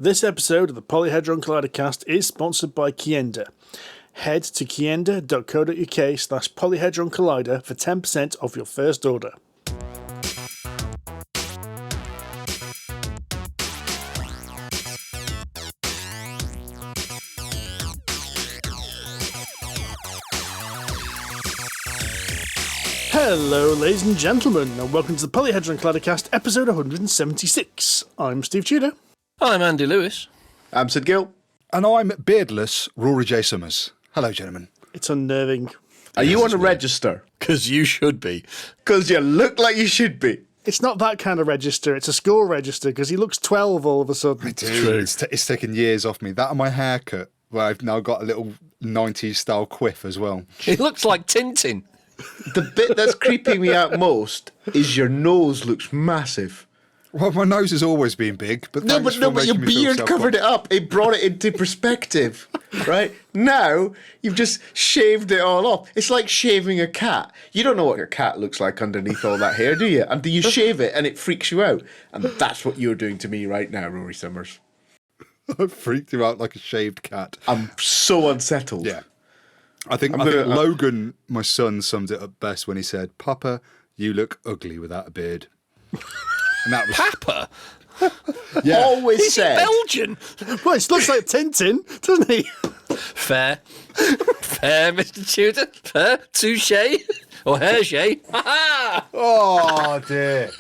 This episode of the Polyhedron Collider Cast is sponsored by Kienda. Head to kienda.co.uk/Polyhedron Collider for 10% off your first order. Hello, ladies and gentlemen, and welcome to the Polyhedron Collider Cast, episode 176. I'm Steve Tudor. I'm Andy Lewis. I'm Sid Gill. And I'm beardless Rory J. Summers. Hello, gentlemen. It's unnerving. Are you on a register? Because you should be. Because you look like you should be. It's not that kind of register, it's a school register, because he looks 12 all of a sudden. It's true. It's taken years off me. That and my haircut, where I've now got a little 90s style quiff as well. He looks like Tintin. The bit that's creeping me out most is your nose looks massive. Well, my nose has always been big, but No, but your beard covered it up. It brought it into perspective, right? Now, you've just shaved it all off. It's like shaving a cat. You don't know what your cat looks like underneath all that hair, do you? And do you shave it and it freaks you out? And that's what you're doing to me right now, Rory Summers. I freaked you out like a shaved cat. I'm so unsettled. Yeah. I think Logan, my son, summed it up best when he said, "Papa, you look ugly without a beard." And that was Papa? yeah. Always He's said. Belgian. Well, it looks like Tintin, doesn't he? Fair. Fair, Mr. Tudor. Fair. Touche. Or Hergé. Ha-ha! Oh dear.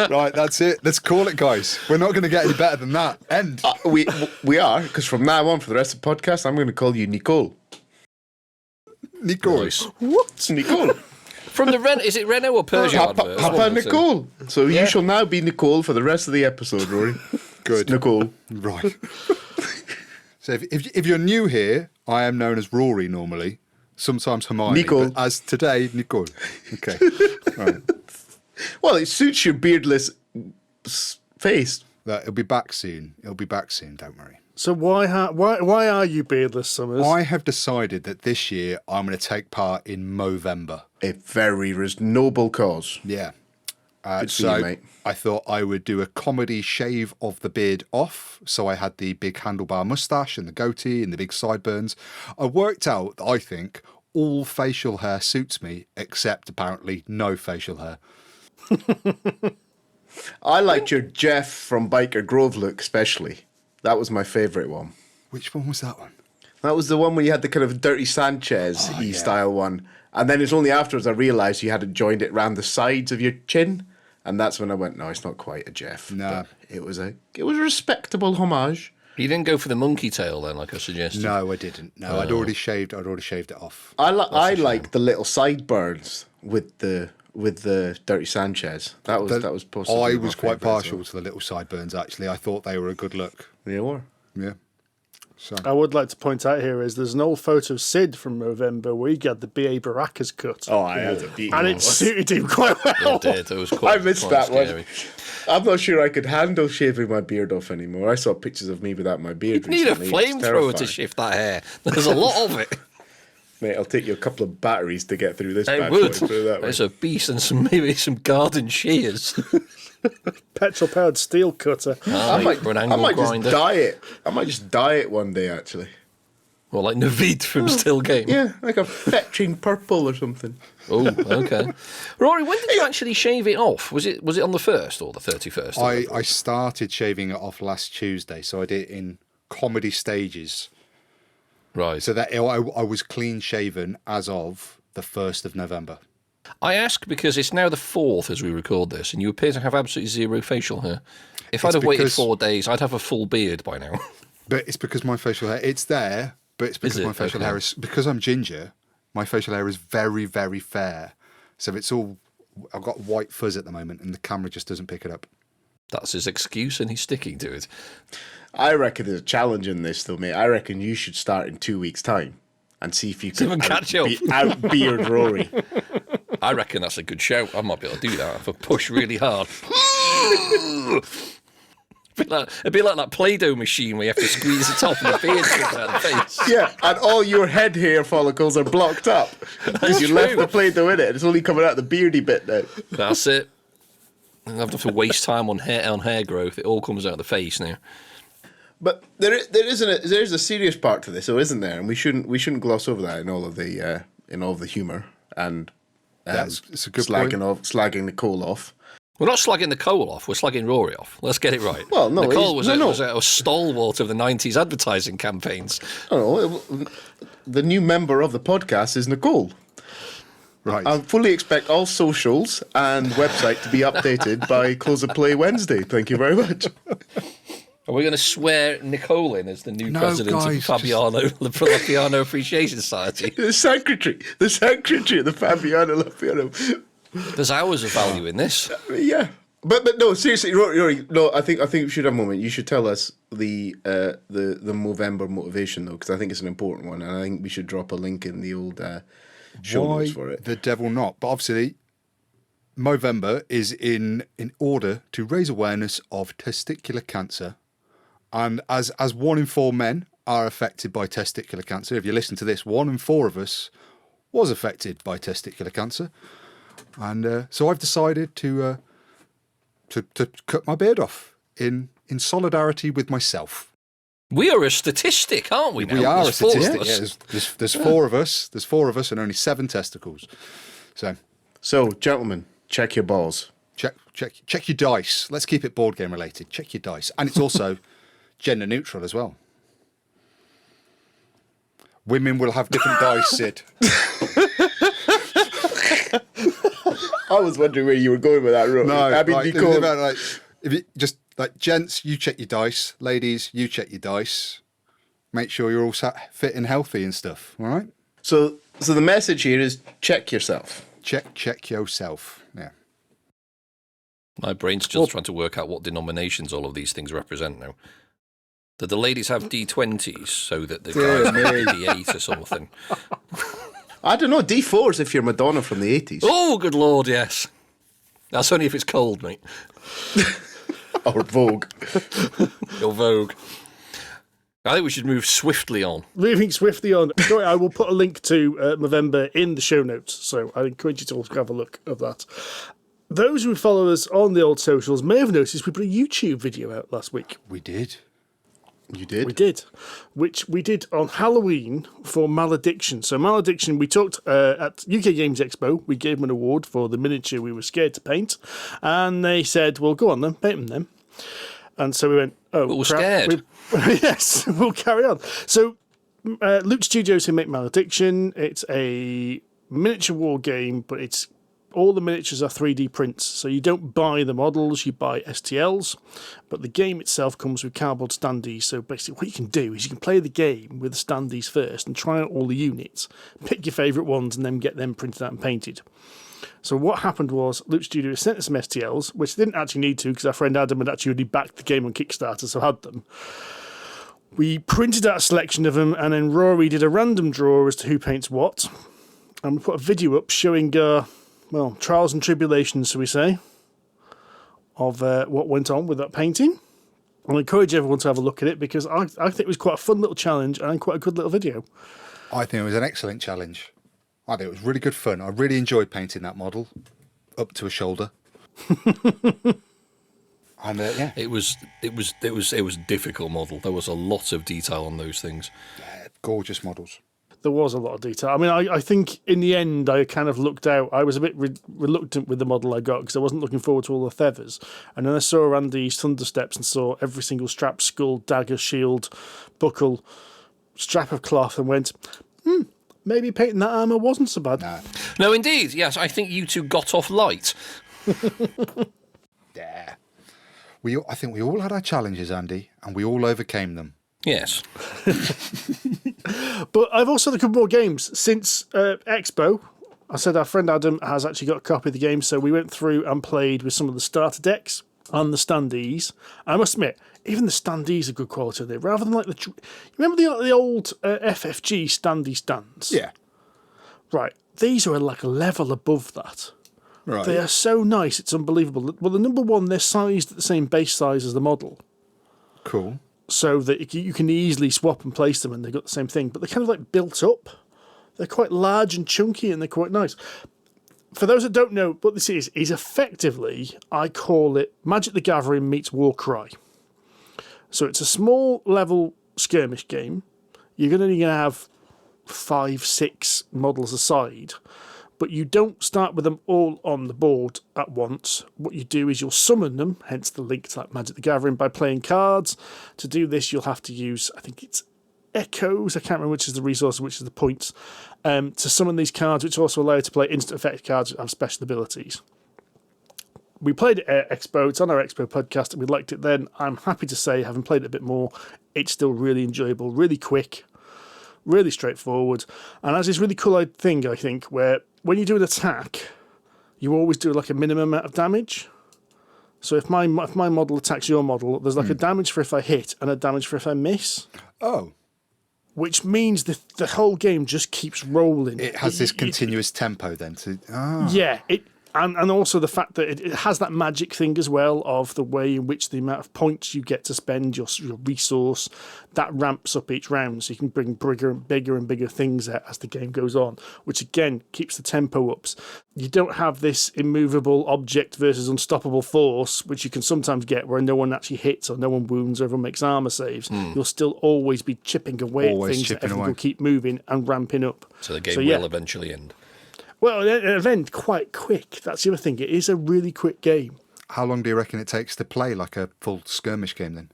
Right, that's it. Let's call it, guys. We're not going to get any better than that. End. We are, because from now on, for the rest of the podcast, I'm going to call you Nicole. Nicole. Nice. What? Nicole. From the is it Renault or Peugeot? Papa Nicole. So you shall now be Nicole for the rest of the episode, Rory. Good. It's Nicole. Right. So if you're new here, I am known as Rory normally. Sometimes Hermione. Nicole. But as today, Nicole. Okay. Right. Well, it suits your beardless face. It'll be back soon. It'll be back soon, don't worry. So why are you beardless, Summers? I have decided that this year I'm going to take part in Movember. A very noble cause. Yeah. Good for you, mate. I thought I would do a comedy shave of the beard off. So I had the big handlebar moustache and the goatee and the big sideburns. I worked out that I think all facial hair suits me, except apparently no facial hair. I liked your Jeff from Biker Grove look, especially. That was my favourite one. Which one was that one? That was the one where you had the kind of Dirty Sanchez-y style one. And then it's only afterwards I realised you hadn't joined it round the sides of your chin. And that's when I went, no, it's not quite a Jeff. No. It was a respectable homage. You didn't go for the monkey tail then, like I suggested? No, I didn't. No, I'd already shaved it off. I like the little sideburns with the Dirty Sanchez. That was possibly I my was quite favourite as partial well. to the little sideburns, actually. I thought they were a good look. They were. Yeah. So I would like to point out here is there's an old photo of Sid from November where he got the B.A. Baracus cut. Oh, I had a beat. And it suited him quite well. It did. It was quite I missed quite that scary. one. I'm not sure I could handle shaving my beard off anymore. I saw pictures of me without my beard. You need a recently. It's flamethrower terrifying. to shift that hair. There's a lot of it. Mate, I'll take you a couple of batteries to get through this I bad would. boy, put it that way. There's a beast and maybe some garden shears. Petrol-powered steel cutter. I might grinder. just dye it. I might just dye it one day, actually. Well, like Naveed from Still Game. Yeah, like a fetching purple or something. Oh, okay. Rory, when did you actually shave it off? Was it on the 1st or the 31st? I started shaving it off last Tuesday, so I did it in comedy stages. Right. So that I was clean shaven as of the 1st of November. I ask because it's now the 4th as we record this, and you appear to have absolutely zero facial hair. If I'd have waited 4 days, I'd have a full beard by now. But it's because my facial hair, it's there, but it's because my facial hair is, because I'm ginger, my facial hair is very, very fair. So it's all, I've got white fuzz at the moment and the camera just doesn't pick it up. That's his excuse and he's sticking to it. I reckon there's a challenge in this, though, mate. I reckon you should start in 2 weeks' time and see if you can out-beard Rory. I reckon that's a good shout. I might be able to do that if I push really hard. It'd be like that Play-Doh machine where you have to squeeze the top of the beard comes out of the face. Yeah, and all your head hair follicles are blocked up because you left the Play-Doh in it. It's only coming out the beardy bit now. That's it. I don't have to waste time on hair growth. It all comes out of the face now. But there's a serious part to this, though, isn't there? And we shouldn't gloss over that in all of the humour and it's a good slagging Nicole off. We're not slagging Nicole off. We're slagging Rory off. Let's get it right. Well, no, Nicole was a stalwart of the 90s advertising campaigns. Oh, the new member of the podcast is Nicole. Right. I fully expect all socials and website to be updated by close of play Wednesday. Thank you very much. Are we going to swear Nicole in as the new president of the Fabiano Appreciation Society? The secretary of the Fabiano Lapiano. There's hours of value in this. Yeah. But no, seriously, Rory, no, I think we should have a moment. You should tell us the Movember motivation, though, because I think it's an important one, and I think we should drop a link in the old show notes for it. The devil not? But obviously, Movember is in order to raise awareness of testicular cancer, and as 1 in 4 men are affected by testicular cancer. If you listen to this, 1 in 4 of us was affected by testicular cancer, and so I've decided to cut my beard off in solidarity with myself. We are a statistic, aren't we? Now? We are There's a statistic. There's 4 of us. There's 4 of us, and only 7 testicles. So, gentlemen, check your balls. Check your dice. Let's keep it board game related. Check your dice, and it's also gender neutral as well. Women will have different dice, Sid. I was wondering where you were going with that, Rory. No, if you just gents, you check your dice. Ladies, you check your dice. Make sure you're all fit and healthy and stuff. All right. So the message here is check yourself. Check yourself. Yeah. My brain's just trying to work out what denominations all of these things represent now. Do the ladies have D20s so that the guys have D8 or something? I don't know. D4s if you're Madonna from the 80s. Oh, good Lord, yes. That's only if it's cold, mate. Or Vogue. Or Vogue. I think we should move swiftly on. Moving swiftly on. Sorry, I will put a link to Movember in the show notes, so I encourage you to also have a look at that. Those who follow us on the old socials may have noticed we put a YouTube video out last week. We did. You did? We did, which we did on Halloween for Malediction. So Malediction, we talked at UK Games Expo. We gave them an award for the miniature we were scared to paint. And they said, well, go on then, paint them then. And so we went, oh, but we're scared. Yes, we'll carry on. So Loot Studios who make Malediction. It's a miniature war game, but it's all the miniatures are 3D prints, so you don't buy the models, you buy STLs, but the game itself comes with cardboard standees, so basically what you can do is you can play the game with the standees first and try out all the units, pick your favourite ones and then get them printed out and painted. So what happened was Loot Studio sent us some STLs, which they didn't actually need to because our friend Adam had actually already backed the game on Kickstarter, so had them. We printed out a selection of them, and then Rory did a random draw as to who paints what, and we put a video up showing trials and tribulations, shall we say, of what went on with that painting. I encourage everyone to have a look at it because I think it was quite a fun little challenge and quite a good little video. I think it was an excellent challenge. I think it was really good fun. I really enjoyed painting that model up to a shoulder. And yeah, it was a difficult model. There was a lot of detail on those things. Yeah, gorgeous models. There was a lot of detail. I mean, I think in the end, I kind of looked out. I was a bit reluctant with the model I got because I wasn't looking forward to all the feathers. And then I saw Andy's Thunder Steps and saw every single strap, skull, dagger, shield, buckle, strap of cloth, and went, maybe painting that armour wasn't so bad. No, indeed. Yes, I think you two got off light. Yeah. I think we all had our challenges, Andy, and we all overcame them. Yes. But I've also had a couple more games since Expo. I said our friend Adam has actually got a copy of the game, so we went through and played with some of the starter decks and the standees. I must admit, even the standees are good quality. They rather than like you remember the old FFG standee stands. Yeah. Right. These are like a level above that. Right. They are so nice, it's unbelievable. Well, the number one, they're sized at the same base size as the model. Cool. So that you can easily swap and place them and they've got the same thing. But they're kind of like built up. They're quite large and chunky and they're quite nice. for those that don't know what this is effectively, I call it Magic the Gathering meets Warcry. So it's a small level skirmish game. You're going to have 5-6 models aside, but you don't start with them all on the board at once. What you do is you'll summon them, hence the link to like Magic the Gathering, by playing cards. To do this, you'll have to use, I think it's echoes, I can't remember which is the resource and which is the points, to summon these cards, which also allow you to play instant effect cards that have special abilities. We played it at Expo. It's on our Expo podcast, and we liked it then. I'm happy to say, having played it a bit more, it's still really enjoyable, really quick, really straightforward, and has this really cool thing, I think, where when you do an attack, you always do like a minimum amount of damage. So if my model attacks your model, there's like a damage for if I hit and a damage for if I miss. Oh. Which means the whole game just keeps rolling. It has this continuous tempo then. Yeah, and also the fact that it has that magic thing as well of the way in which the amount of points you get to spend, your resource, that ramps up each round, so you can bring bigger and bigger things out as the game goes on, which again keeps the tempo up. You don't have this immovable object versus unstoppable force, which you can sometimes get where no one actually hits or no one wounds or everyone makes armor saves. You'll still always be chipping away at things that everyone will keep moving and ramping up. So the game will eventually end. Well, it'll end quite quick. That's the other thing. It is a really quick game. How long do you reckon it takes to play like a full skirmish game then?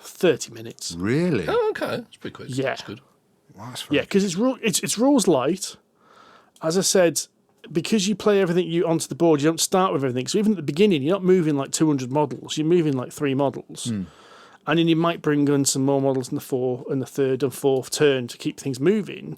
30 minutes. Really? Oh, okay. That's pretty quick. Yeah. That's good. Wow, that's Yeah, because it's rules light. As I said, because you play everything onto the board, you don't start with everything. So even at the beginning, you're not moving like 200 models. You're moving like 3 models. And then you might bring in some more models in the third and fourth turn to keep things moving.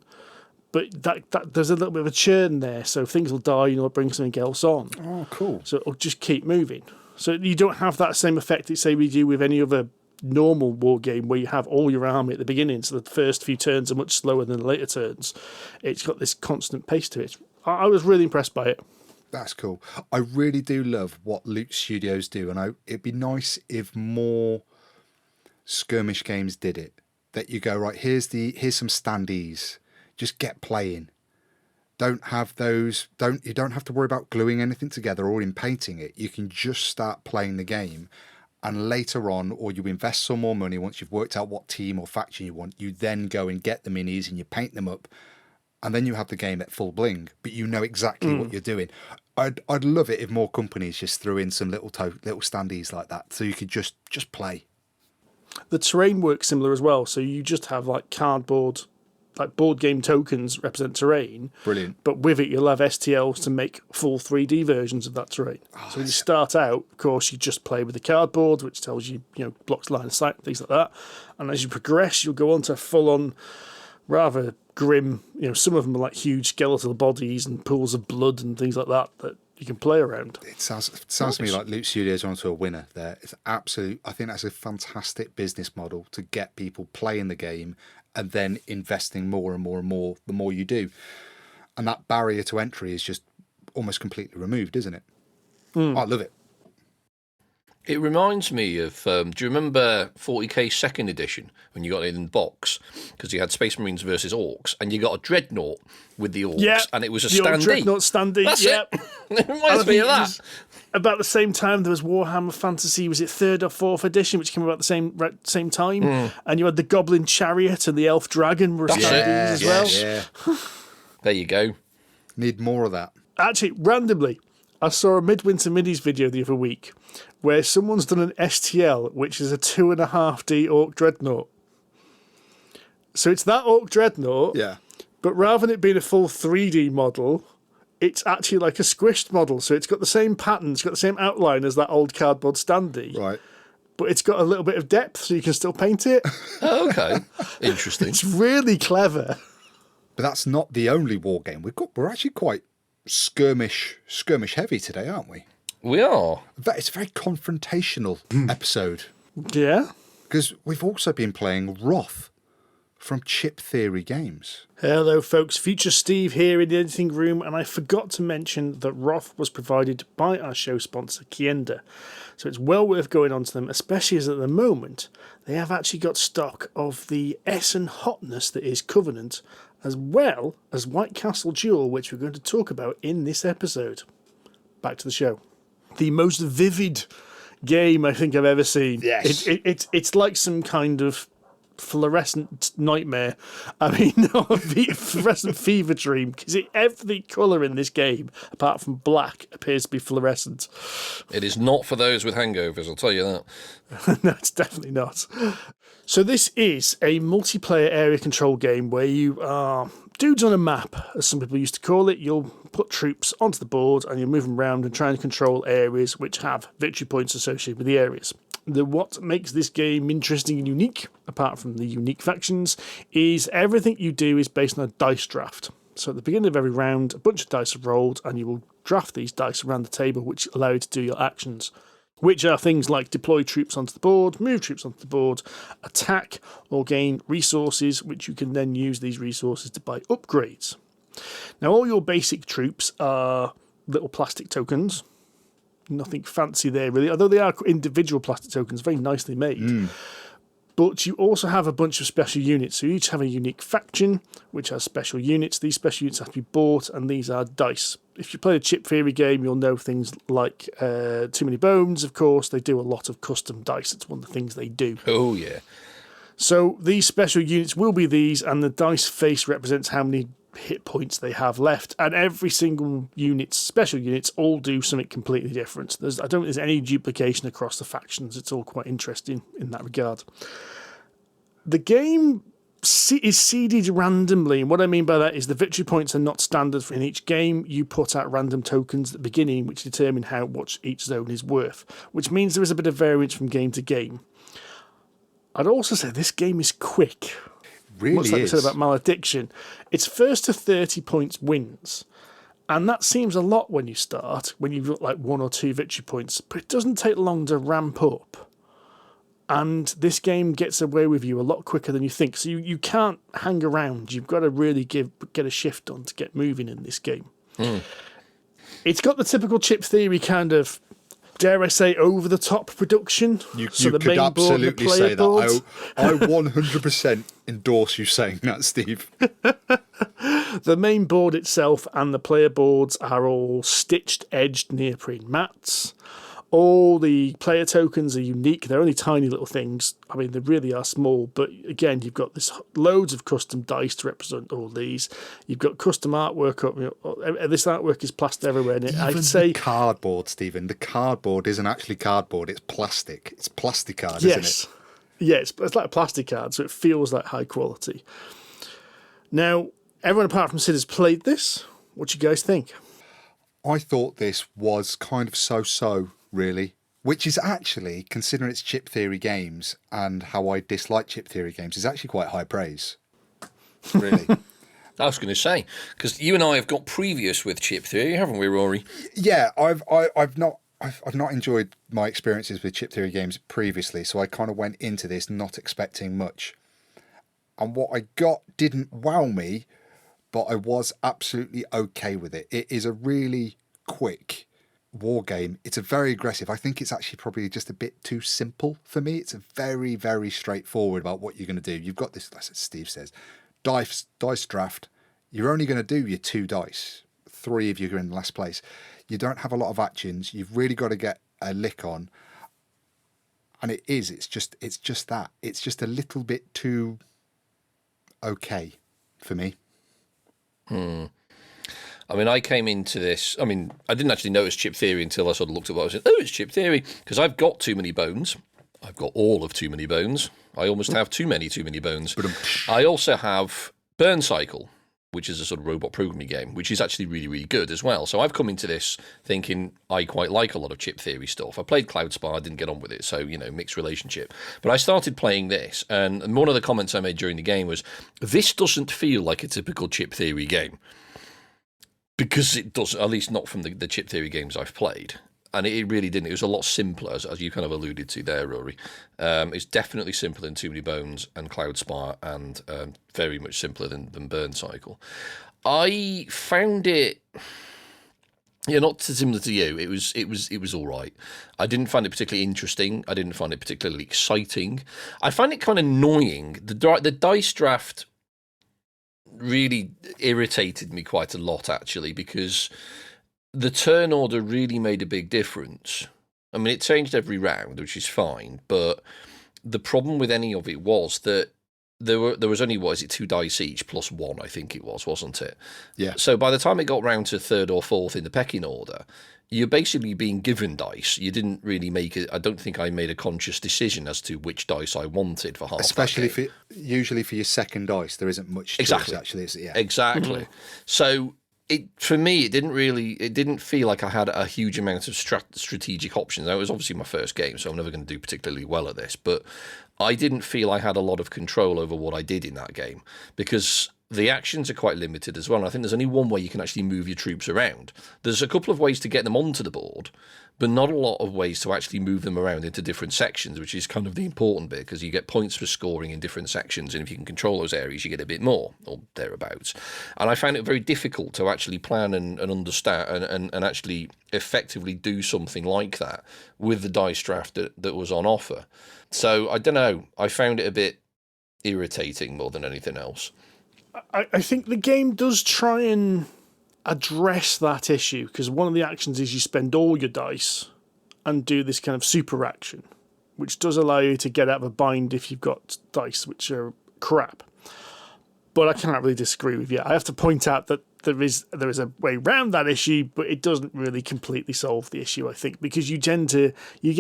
But that there's a little bit of a churn there, so things will die and you'll bring something else on. Oh, cool. So it'll just keep moving. So you don't have that same effect that, say, we do with any other normal war game where you have all your army at the beginning, so the first few turns are much slower than the later turns. It's got this constant pace to it. I was really impressed by it. That's cool. I really do love what Loot Studios do, and it'd be nice if more skirmish games did it. That you go, right, here's some standees. Just get playing. Don't have those. You don't have to worry about gluing anything together or in painting it. You can just start playing the game, and later on, or you invest some more money once you've worked out what team or faction you want. You then go and get the minis and you paint them up, and then you have the game at full bling. But you know exactly what you're doing. I'd love it if more companies just threw in some little standees like that, so you could just play. The terrain works similar as well. So you just have like cardboard. Like board game tokens represent terrain. Brilliant. But with it, you'll have STLs to make full 3D versions of that terrain. So when you start out, of course, you just play with the cardboard, which tells you, blocks line of sight, things like that. And as you progress, you'll go on to full-on, rather grim, some of them are like huge skeletal bodies and pools of blood and things like that you can play around. It sounds to me like Loot Studios are onto a winner there. It's absolute. I think that's a fantastic business model to get people playing the game and then investing more and more and more the more you do. And that barrier to entry is just almost completely removed, isn't it? I love it. It reminds me of, do you remember 40k second edition when you got it in box? Because you had Space Marines versus Orcs, and you got a Dreadnought with the Orcs, and it was a standee. Dreadnought standee, That's it. It reminds me of that. About the same time, there was Warhammer Fantasy, was it 3rd or 4th edition, which came about the same time? And you had the Goblin Chariot and the Elf Dragon were standees as well. Yeah. There you go. Need more of that. Actually, randomly, I saw a Midwinter Middies video the other week where someone's done an STL, which is a 2.5D Orc Dreadnought. So it's that Orc Dreadnought, but rather than it being a full 3D model, it's actually like a squished model. So it's got the same pattern, it's got the same outline as that old cardboard standee. Right. But it's got a little bit of depth, so you can still paint it. Oh, okay. Interesting. It's really clever. But that's not the only war game we've got. We're actually quite skirmish heavy today, aren't we? We are. It's a very confrontational episode. Yeah. Because we've also been playing Wroth from Chip Theory Games. Hello folks, Future Steve here in the editing room, and I forgot to mention that Wroth was provided by our show sponsor Kienda. So it's well worth going on to them, especially as at the moment they have actually got stock of the Essen hotness that is Covenant as well as White Castle Duel, which we're going to talk about in this episode. Back to the show. The most vivid game I think I've ever seen. Yes. It's like some kind of fluorescent nightmare. I mean, no, fluorescent fever dream, because every colour in this game, apart from black, appears to be fluorescent. It is not for those with hangovers, I'll tell you that. No, it's definitely not. So this is a multiplayer area control game where you are dudes on a map, as some people used to call it. You'll put troops onto the board and you'll move them around and try and control areas which have victory points associated with the areas. What makes this game interesting and unique, apart from the unique factions, is everything you do is based on a dice draft. So at the beginning of every round, a bunch of dice are rolled and you will draft these dice around the table which allow you to do your actions, which are things like deploy troops onto the board, move troops onto the board, attack or gain resources, which you can then use these resources to buy upgrades. Now, all your basic troops are little plastic tokens. Nothing fancy there, really, although they are individual plastic tokens, very nicely made. But you also have a bunch of special units. So you each have a unique faction, which has special units. These special units have to be bought, and these are dice. If you play a chip theory game, you'll know things like Too Many Bones, of course. They do a lot of custom dice. It's one of the things they do. Oh, yeah. So these special units will be these, and the dice face represents how many hit points they have left. And every single unit's special units all do something completely different. I don't think there's any duplication across the factions. It's all quite interesting in that regard. The game is seeded randomly, and what I mean by that is the victory points are not standard in each game. You put out random tokens at the beginning which determine how much each zone is worth, which means there is a bit of variance from game to game. I'd also say this game is quick. Really much like is. we said about Malediction. It's first to 30 points wins, and that seems a lot when you start, when you've got like 1 or 2 victory points, but it doesn't take long to ramp up. And this game gets away with you a lot quicker than you think. So you can't hang around. You've got to really get a shift on to get moving in this game. It's got the typical chip theory kind of, dare I say, over-the-top production. You the could main board, absolutely the say board. that. I 100% endorse you saying that, Steve. The main board itself and the player boards are all stitched, edged neoprene mats. All the player tokens are unique. They're only tiny little things. I mean, they really are small. But again, you've got this loads of custom dice to represent all these. You've got custom artwork up. This artwork is plastered everywhere. And I'd say the cardboard, Stephen. The cardboard isn't actually cardboard. It's plastic. It's plasticard, yes, isn't it? Yes, it's like a plastic card, so it feels like high quality. Now, everyone apart from Sid has played this. What do you guys think? I thought this was kind of so-so, really, which is actually, considering it's chip theory games and how I dislike chip theory games, is actually quite high praise. Really. I was going to say, because you and I have got previous with chip theory, haven't we, Rory? Yeah, I've not enjoyed my experiences with chip theory games previously, so I kind of went into this not expecting much. And what I got didn't wow me, but I was absolutely okay with it. It is a really quick war game. It's a very aggressive. I think it's actually probably just a bit too simple for me. It's a very, very straightforward about what you're going to do. You've got this, as Steve says, dice draft. You're only going to do your 2 dice. 3 of you are in last place. You don't have a lot of actions. You've really got to get a lick on. And it's just that. It's just a little bit too okay for me. I mean, I came into this, I didn't actually notice chip theory until I sort of looked at what I was saying. Oh, it's chip theory, because I've got too many bones. I've got all of too many bones. I almost have too many bones. I also have Burn Cycle, which is a sort of robot programming game, which is actually really, really good as well. So I've come into this thinking I quite like a lot of chip theory stuff. I played Cloud Spire, I didn't get on with it, so, mixed relationship. But I started playing this, and one of the comments I made during the game was, this doesn't feel like a typical chip theory game. Because it doesn't, at least not from the chip theory games I've played. And it really didn't. It was a lot simpler, as you kind of alluded to there, Rory. It's definitely simpler than Too Many Bones and Cloud Spire, and very much simpler than Burn Cycle. I found it, not similar to you. It was all right. I didn't find it particularly interesting. I didn't find it particularly exciting. I find it kind of annoying. The dice draft really irritated me quite a lot, actually, because the turn order really made a big difference. I mean, it changed every round, which is fine, but the problem with any of it was that there was only, what is it, 2 dice each plus 1, I think it was, wasn't it? Yeah. So by the time it got round to 3rd or 4th in the pecking order, you're basically being given dice. You didn't really make it. I don't think I made a conscious decision as to which dice I wanted for half. Especially if usually for your second dice, there isn't much choice, exactly. Actually, Exactly. So for me, it didn't feel like I had a huge amount of strategic options. Now, it was obviously my first game, so I'm never going to do particularly well at this. But I didn't feel I had a lot of control over what I did in that game because the actions are quite limited as well. And I think there's only one way you can actually move your troops around. There's a couple of ways to get them onto the board, but not a lot of ways to actually move them around into different sections, which is kind of the important bit, because you get points for scoring in different sections, and if you can control those areas, you get a bit more, or thereabouts. And I found it very difficult to actually plan and understand and actually effectively do something like that with the dice draft that was on offer. So, I don't know, I found it a bit irritating more than anything else. I think the game does try and address that issue, because one of the actions is you spend all your dice and do this kind of super action, which does allow you to get out of a bind if you've got dice which are crap. But I cannot really disagree with you. I have to point out that there is a way around that issue, but it doesn't really completely solve the issue, I think, because you get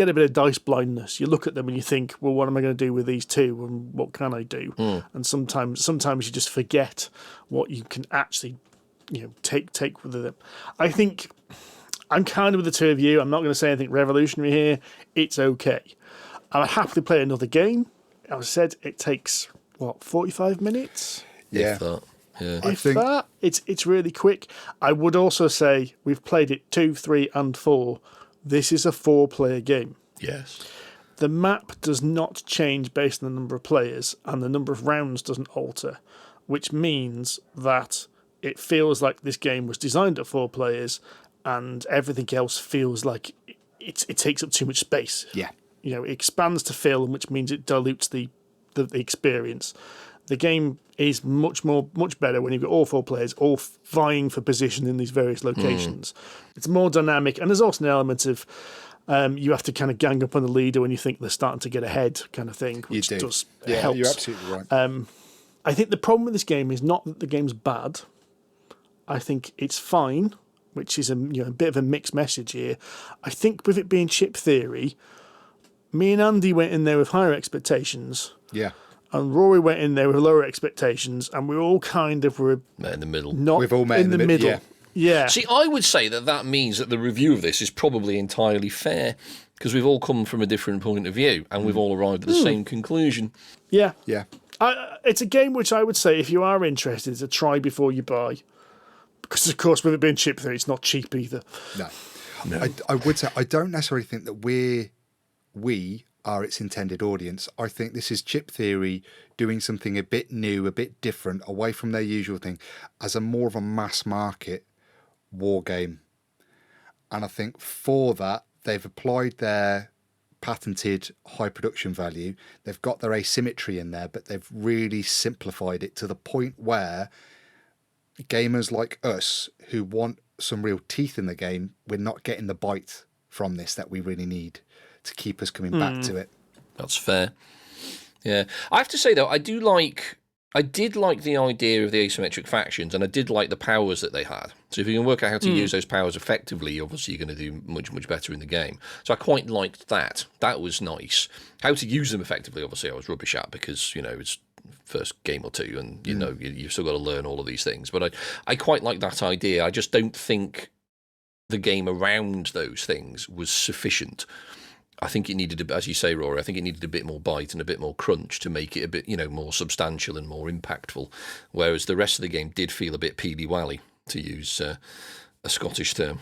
a bit of dice blindness. You look at them and you think, well, what am I going to do with these two, and what can I do? And sometimes you just forget what you can actually, take with them. I think I'm kind of with the two of you. I'm not going to say anything revolutionary here. It's okay. I would happily play another game. As I said, it takes 45 minutes. Yeah. It's really quick. I would also say we've played it 2, 3, and 4. This is a 4-player game. Yes. The map does not change based on the number of players, and the number of rounds doesn't alter, which means that it feels like this game was designed at 4 players, and everything else feels like it takes up too much space. Yeah. It expands to fill, which means it dilutes the experience. The game is much better when you've got all 4 players all vying for position in these various locations. It's more dynamic, and there's also an element of you have to kind of gang up on the leader when you think they're starting to get ahead, kind of thing, which does help. You're absolutely right. I think the problem with this game is not that the game's bad. I think it's fine, which is a bit of a mixed message here. I think with it being chip theory, me and Andy went in there with higher expectations. Yeah. And Rory went in there with lower expectations, and we all kind of were met in the middle. We've all met in the middle. Yeah. See, I would say that means that the review of this is probably entirely fair, because we've all come from a different point of view, and we've all arrived at the same conclusion. Yeah. Yeah. It's a game which I would say, if you are interested, to try before you buy. Because, of course, with it being chip theory, it's not cheap either. No. I would say I don't necessarily think that we are its intended audience. I think this is chip theory doing something a bit new, a bit different, away from their usual thing, as a more of a mass market war game. And I think for that, they've applied their patented high production value. They've got their asymmetry in there, but they've really simplified it to the point where gamers like us who want some real teeth in the game, we're not getting the bite from this that we really need to keep us coming back to it. That's fair. Yeah. I have to say, though, I did like the idea of the asymmetric factions, and I did like the powers that they had. So if you can work out how to use those powers effectively, obviously you're going to do much, much better in the game. So I quite liked that. That was nice. How to use them effectively, obviously, I was rubbish at, because, it's first game or two, and, you've still got to learn all of these things. But I quite like that idea. I just don't think the game around those things was sufficient. I think it needed, as you say, Rory, I think it needed a bit more bite and a bit more crunch to make it a bit, more substantial and more impactful. Whereas the rest of the game did feel a bit peely-wally, to use a Scottish term.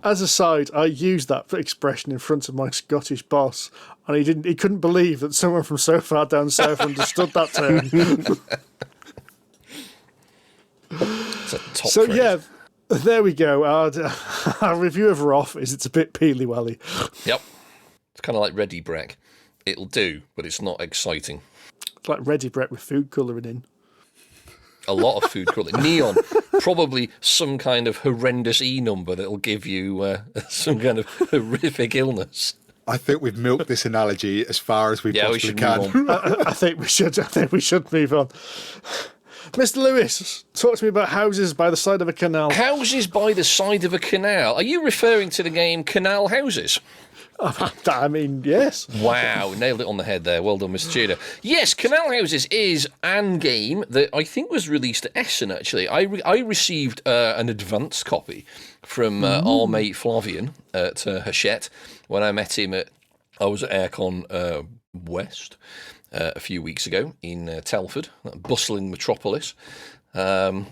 As a side, I used that expression in front of my Scottish boss, and he couldn't believe that someone from so far down south understood that term. It's a top so phrase. Yeah. There we go. Our review of Wroth is it's a bit peely-wally. Yep. It's kind of like Ready Brek. It'll do, but it's not exciting. It's like Ready Brek with food colouring in. A lot of food crawling. Neon, probably some kind of horrendous E number that'll give you some kind of horrific illness. I think we've milked this analogy as far as we possibly can. I think we should. I think we should move on. Mr. Lewis, talk to me about houses by the side of a canal. Houses by the side of a canal. Are you referring to the game Canal Houses? I mean, yes. Wow, nailed it on the head there. Well done, Mr. Tudor. Yes, Canal Houses is an game that I think was released at Essen, actually. I received an advanced copy from our mate Flavian at Hachette when I met him I was at Aircon West a few weeks ago in Telford, that bustling metropolis of...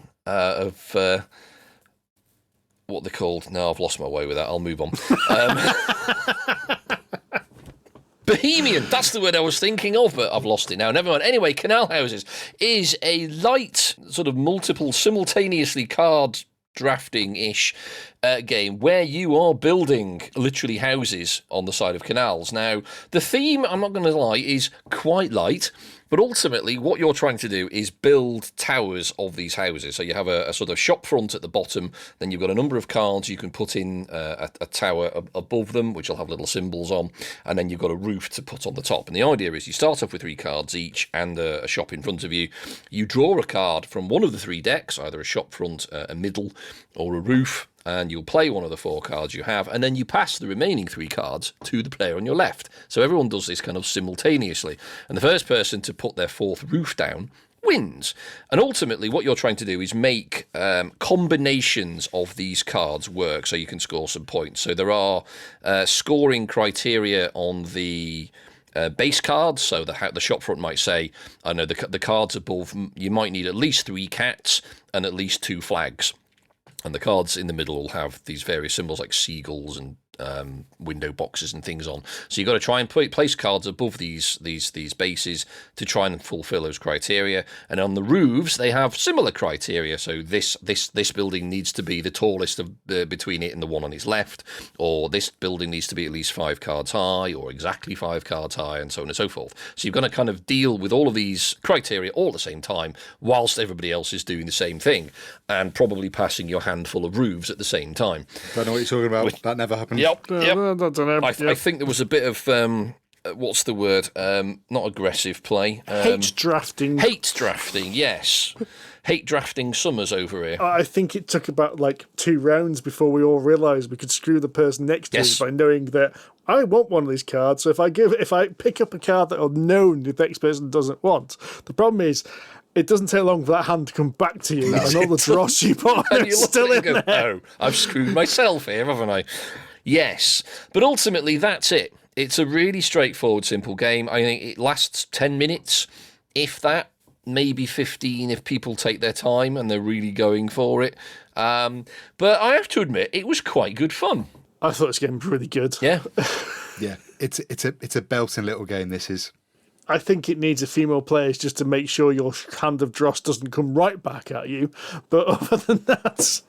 what they're called. No, I've lost my way with that. I'll move on. Bohemian, that's the word I was thinking of, but I've lost it now. Never mind. Anyway, Canal Houses is a light, sort of multiple, simultaneously card drafting-ish game where you are building literally houses on the side of canals. Now, the theme, I'm not going to lie, is quite light, but ultimately what you're trying to do is build towers of these houses. So you have a sort of shop front at the bottom, then you've got a number of cards you can put in a tower above them, which will have little symbols on, and then you've got a roof to put on the top. And the idea is you start off with 3 cards each and a shop in front of you. You draw a card from one of the 3 decks, either a shop front, a middle, or a roof, and you'll play one of the 4 cards you have, and then you pass the remaining 3 cards to the player on your left. So everyone does this kind of simultaneously. And the first person to put their 4th roof down wins. And ultimately what you're trying to do is make combinations of these cards work so you can score some points. So there are scoring criteria on the base cards. So the shopfront might say, I know the cards above, you might need at least 3 cats and at least 2 flags. And the cards in the middle will have these various symbols like seagulls and window boxes and things on. So you've got to try and place cards above these bases to try and fulfill those criteria. And on the roofs, they have similar criteria. So this building needs to be the tallest of between it and the one on its left, or this building needs to be at least 5 cards high, or exactly 5 cards high, and so on and so forth. So you've got to kind of deal with all of these criteria all at the same time, whilst everybody else is doing the same thing, and probably passing your handful of roofs at the same time. Don't know what you're talking about. That never happened. Yep. I think there was a bit of what's the word? Not aggressive play. Hate drafting. Hate drafting, yes. Hate drafting Summers over here. I think it took about 2 rounds before we all realised we could screw the person next to us by knowing that I want one of these cards. So if I pick up a card that I've known the next person doesn't want, the problem is it doesn't take long for that hand to come back to you, and all the dross you put on it's still in there. Oh, I've screwed myself here, haven't I? Yes, but ultimately that's it. It's a really straightforward, simple game. I think it lasts 10 minutes, if that, maybe 15 if people take their time and they're really going for it. But I have to admit, it was quite good fun. I thought this game was really good. Yeah. Yeah, it's a belting little game, this is. I think it needs a few more players just to make sure your hand of dross doesn't come right back at you. But other than that,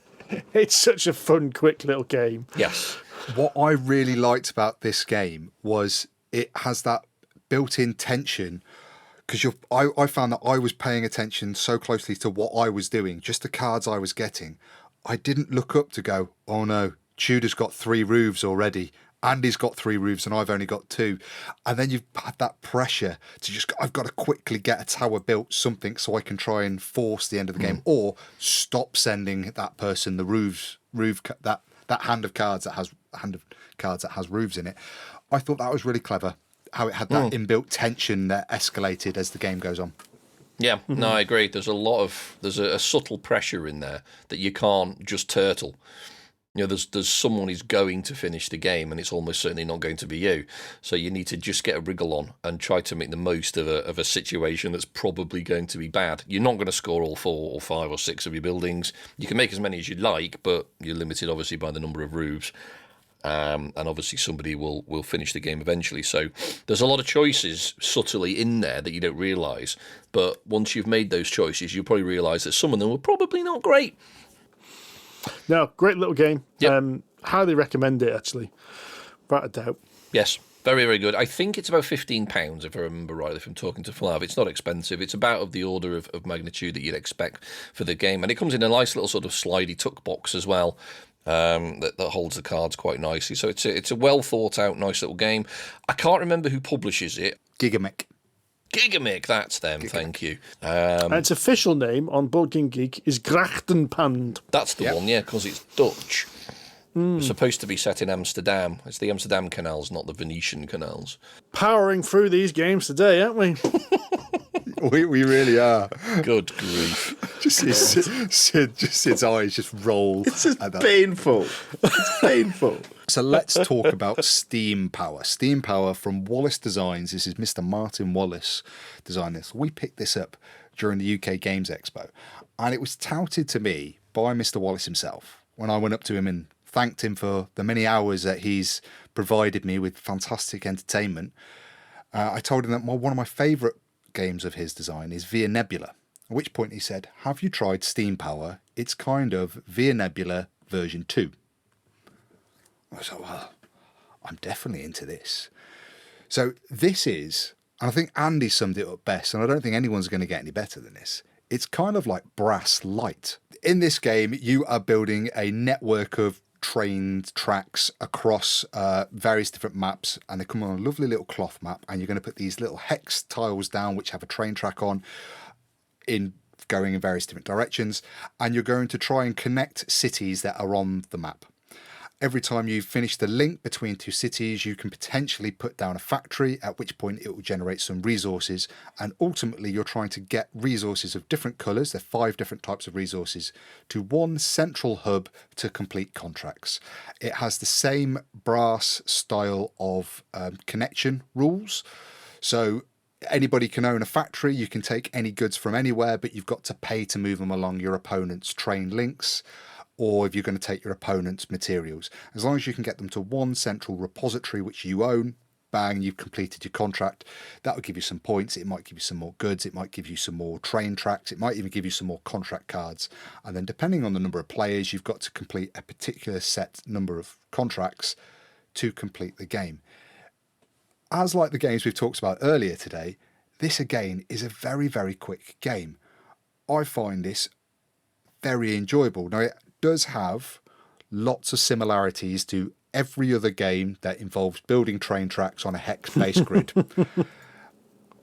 it's such a fun, quick little game. Yes. What I really liked about this game was it has that built-in tension, because I found that I was paying attention so closely to what I was doing, just the cards I was getting. I didn't look up to go, oh no, Tudor's got 3 roofs already. Andy's got 3 roofs and I've only got 2. And then you've had that pressure to just, I've got to quickly get a tower built, something, so I can try and force the end of the game, or stop sending that person the that hand of cards that has roofs in it. I thought that was really clever, how it had that inbuilt tension that escalated as the game goes on. Yeah, no, I agree. There's a subtle pressure in there that you can't just turtle. You know, there's someone who's going to finish the game, and it's almost certainly not going to be you. So you need to just get a wriggle on and try to make the most of a situation that's probably going to be bad. You're not going to score all 4 or 5 or 6 of your buildings. You can make as many as you like, but you're limited obviously by the number of roofs. And obviously somebody will finish the game eventually. So there's a lot of choices subtly in there that you don't realise. But once you've made those choices, you'll probably realise that some of them were probably not great. No, great little game. Yep. Highly recommend it, actually. Without a doubt. Yes. Very, very good. I think it's about £15, if I remember rightly, from talking to Flav. It's not expensive. It's about of the order of magnitude that you'd expect for the game. And it comes in a nice little sort of slidey tuck box as well, that holds the cards quite nicely. So it's a well thought out, nice little game. I can't remember who publishes it. Gigamic. Gigamic, that's them, thank you. And its official name on Board Game Geek is Grachtenpand. That's the one, yeah, because it's Dutch. It's supposed to be set in Amsterdam. It's the Amsterdam canals, not the Venetian canals. Powering through these games today, aren't we? We really are. Good grief. Sid's eyes just roll. It's just painful. It's painful. So let's talk about Steam Power. Steam Power from Wallace Designs. This is Mr. Martin Wallace designed this. We picked this up during the UK Games Expo, and it was touted to me by Mr. Wallace himself when I went up to him and thanked him for the many hours that he's provided me with fantastic entertainment. I told him that one of my favourite games of his design is Via Nebula, at which point he said, have you tried Steam Power? It's kind of Via Nebula version 2. I was like, well, I'm definitely into this. So this is, and I think Andy summed it up best, and I don't think anyone's going to get any better than this. It's kind of like Brass Light. In this game, you are building a network of trained tracks across various different maps, and they come on a lovely little cloth map, and you're going to put these little hex tiles down which have a train track on in going in various different directions, and you're going to try and connect cities that are on the map. Every time you finish the link between two cities, you can potentially put down a factory, at which point it will generate some resources. And ultimately, you're trying to get resources of different colours, there are 5 different types of resources, to one central hub to complete contracts. It has the same brass style of connection rules. So anybody can own a factory, you can take any goods from anywhere, but you've got to pay to move them along your opponent's train links, or if you're going to take your opponent's materials. As long as you can get them to one central repository which you own, bang, you've completed your contract. That will give you some points. It might give you some more goods. It might give you some more train tracks. It might even give you some more contract cards. And then depending on the number of players, you've got to complete a particular set number of contracts to complete the game. As like the games we've talked about earlier today, this again is a very, very quick game. I find this very enjoyable. Now, it does have lots of similarities to every other game that involves building train tracks on a hex-based grid.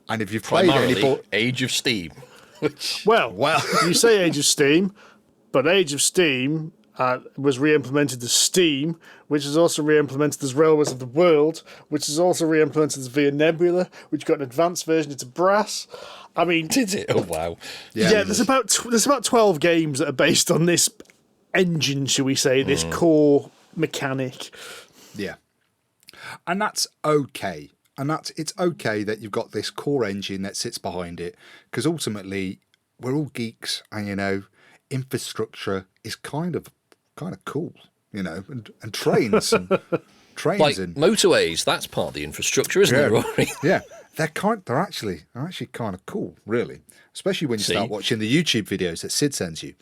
And if you've played any Age of Steam. Well, you say Age of Steam, but Age of Steam was re-implemented as Steam, which is also re-implemented as Railways of the World, which is also re-implemented as Via Nebula, which got an advanced version into Brass. I mean, did it? Oh wow! Yeah, there's about 12 games that are based on this engine, shall we say, this core mechanic. Yeah, and that's okay. And it's okay that you've got this core engine that sits behind it, because ultimately we're all geeks, and infrastructure is kind of cool, and trains and like and motorways. That's part of the infrastructure, isn't it, Rory? Yeah, they're actually kind of cool, really, especially when you start watching the YouTube videos that Sid sends you.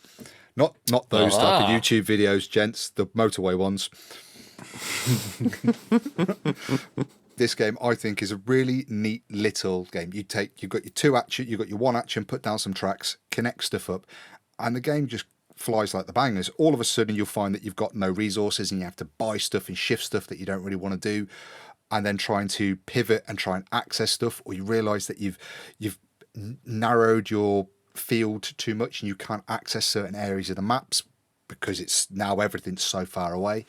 Not those type of YouTube videos, gents, the motorway ones. This game, I think, is a really neat little game. You've got your 2 action, you've got your 1 action, put down some tracks, connect stuff up, and the game just flies like the bangers. All of a sudden, you'll find that you've got no resources and you have to buy stuff and shift stuff that you don't really want to do, and then trying to pivot and try and access stuff, or you realise that you've narrowed your field too much and you can't access certain areas of the maps because it's now everything's so far away.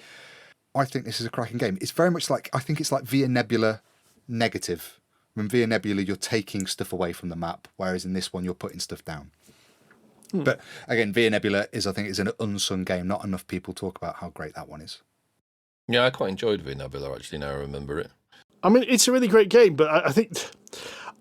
I think this is a cracking game. It's very much like, I think it's like Via Nebula negative. When Via Nebula, you're taking stuff away from the map, whereas in this one, you're putting stuff down. But again, Via Nebula is an unsung game. Not enough people talk about how great that one is. Yeah, I quite enjoyed Via Nebula, actually, now I remember it. I mean, it's a really great game, but I think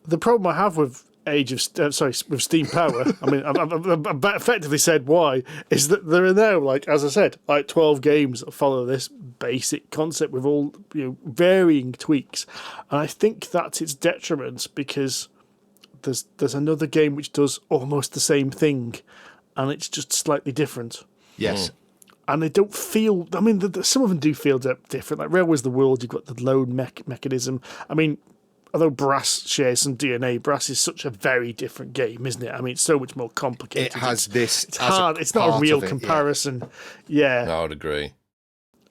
the problem I have with with Steam Power, I mean, I've effectively said why, is that there are now, like, as I said, like 12 games that follow this basic concept with all, varying tweaks. And I think that's its detriment, because there's another game which does almost the same thing, and it's just slightly different. Yes. and they don't feel. I mean, some of them do feel different. Like Railways the World, you've got the load mechanism. I mean, although Brass shares some DNA, Brass is such a very different game, isn't it? I mean, it's so much more complicated. It has this. It's hard. It's not a real comparison. Yeah. I would agree.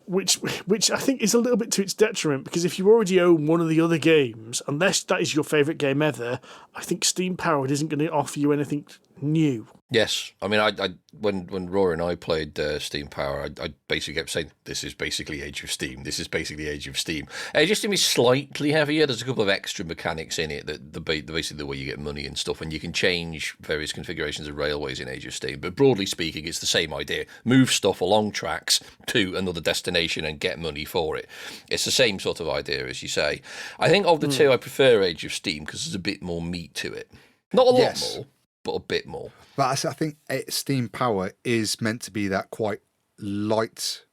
Which I think is a little bit to its detriment, because if you already own one of the other games, unless that is your favourite game ever, I think Steam Powered isn't going to offer you anything new. Yes, I mean, I when Rory and I played Steam Power, I basically kept saying, this is basically Age of Steam. This is basically Age of Steam. Age of Steam is slightly heavier. There's a couple of extra mechanics in it, that basically the way you get money and stuff, and you can change various configurations of railways in Age of Steam. But broadly speaking, it's the same idea. Move stuff along tracks to another destination and get money for it. It's the same sort of idea, as you say. I think of the two, I prefer Age of Steam because there's a bit more meat to it. Not a lot more, but a bit more. But I think Steam Power is meant to be that quite light,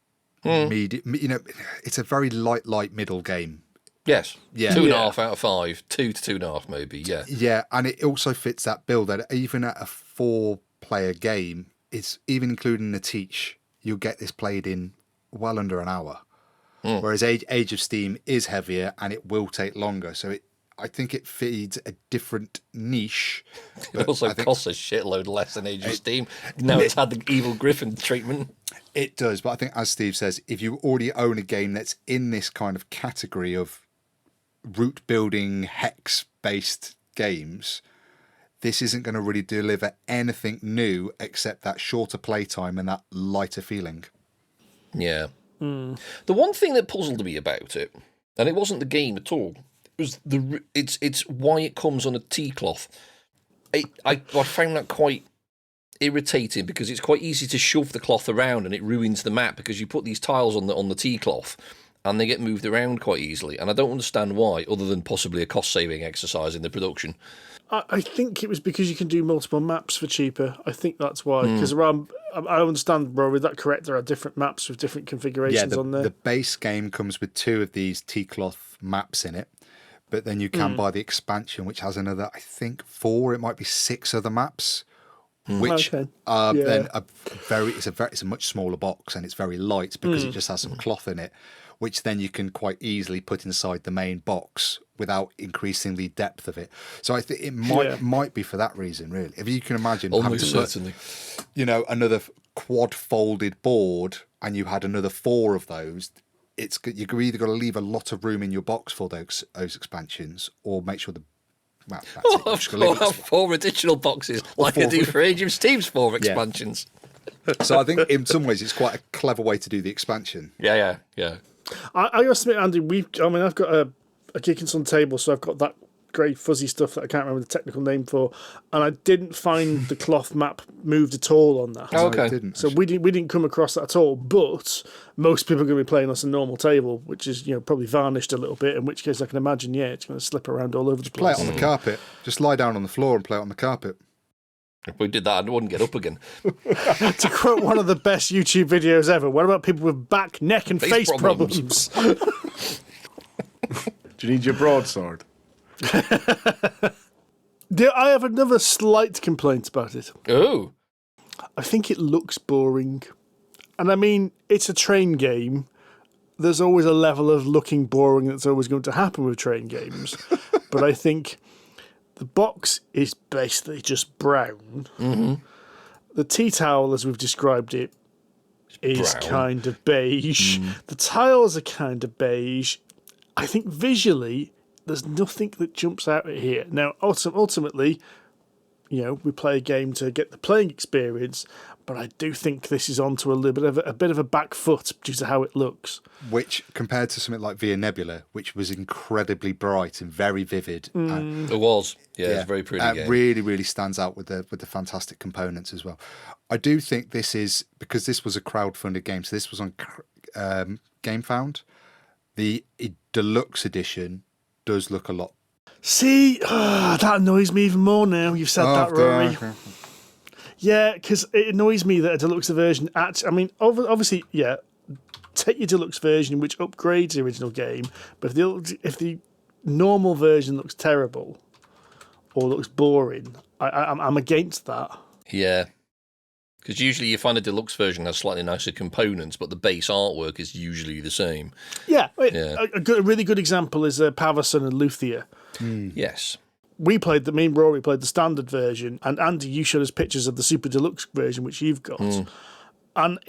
medium. You know, it's a very light middle game. Yes. Yeah. 2.5 out of 5. 2 to 2.5 maybe. Yeah. Yeah, and it also fits that bill that even at a 4-player game, it's even including the teach, you'll get this played in well under an hour. Whereas Age of Steam is heavier and it will take longer. So I think it feeds a different niche. It also costs a shitload less than Age of Steam. Now it's had the evil griffin treatment. It does, but I think, as Steve says, if you already own a game that's in this kind of category of root building, hex-based games, this isn't going to really deliver anything new except that shorter playtime and that lighter feeling. Yeah. The one thing that puzzled me about it, and it wasn't the game at all, was it's why it comes on a tea cloth. I found that quite irritating, because it's quite easy to shove the cloth around and it ruins the map, because you put these tiles on the tea cloth and they get moved around quite easily, and I don't understand why, other than possibly a cost-saving exercise in the production. I think it was because you can do multiple maps for cheaper. I think that's why. Because I understand, bro, with that correct, there are different maps with different configurations on there. The base game comes with 2 of these tea cloth maps in it. But then you can buy the expansion, which has another, I think, 4, it might be 6 other maps, which then it's a much smaller box, and it's very light because it just has some cloth in it, which then you can quite easily put inside the main box without increasing the depth of it. So I think it might be for that reason, really. If you can imagine, almost certainly, another quad folded board, and you had another 4 of those. You're either got to leave a lot of room in your box for those expansions, or make sure have 4 additional boxes, like I do for Age of Steam's 4 expansions. So I think in some ways it's quite a clever way to do the expansion. Yeah. I must admit, Andy, I've got a Geek and Sun table, so I've got that grey fuzzy stuff that I can't remember the technical name for, and I didn't find the cloth map moved at all on that. Oh, okay. So we didn't come across that at all, but most people are going to be playing us a normal table, which is probably varnished a little bit, in which case I can imagine, it's going to slip around all over the place. Play it on the carpet. Just lie down on the floor and play it on the carpet. If we did that, I wouldn't get up again. To quote one of the best YouTube videos ever, what about people with back, neck and face problems? Do you need your broadsword? I have another slight complaint about it. Oh. I think it looks boring. And I mean, it's a train game. There's always a level of looking boring that's always going to happen with train games. But I think the box is basically just brown. Mm-hmm. The tea towel, as we've described it, is kind of beige. The tiles are kind of beige. I think visually, there's nothing that jumps out at here. Now, ultimately, we play a game to get the playing experience, but I do think this is onto a bit of a back foot due to how it looks. Which, compared to something like Via Nebula, which was incredibly bright and very vivid, it was, it's a very pretty game. Really, really stands out with the fantastic components as well. I do think this is, because this was a crowdfunded game, so this was on GameFound. The deluxe edition does look a lot. See, that annoys me even more now. You've said that, Rory. Yeah, because it annoys me that a deluxe version. Obviously, take your deluxe version, which upgrades the original game. But if the normal version looks terrible or looks boring, I'm against that. Yeah. Because usually you find a deluxe version has slightly nicer components, but the base artwork is usually the same. Yeah. A really good example is Pavison and Luthia. Yes. Me and Rory played the standard version, and Andy, you showed us pictures of the super deluxe version, which you've got. And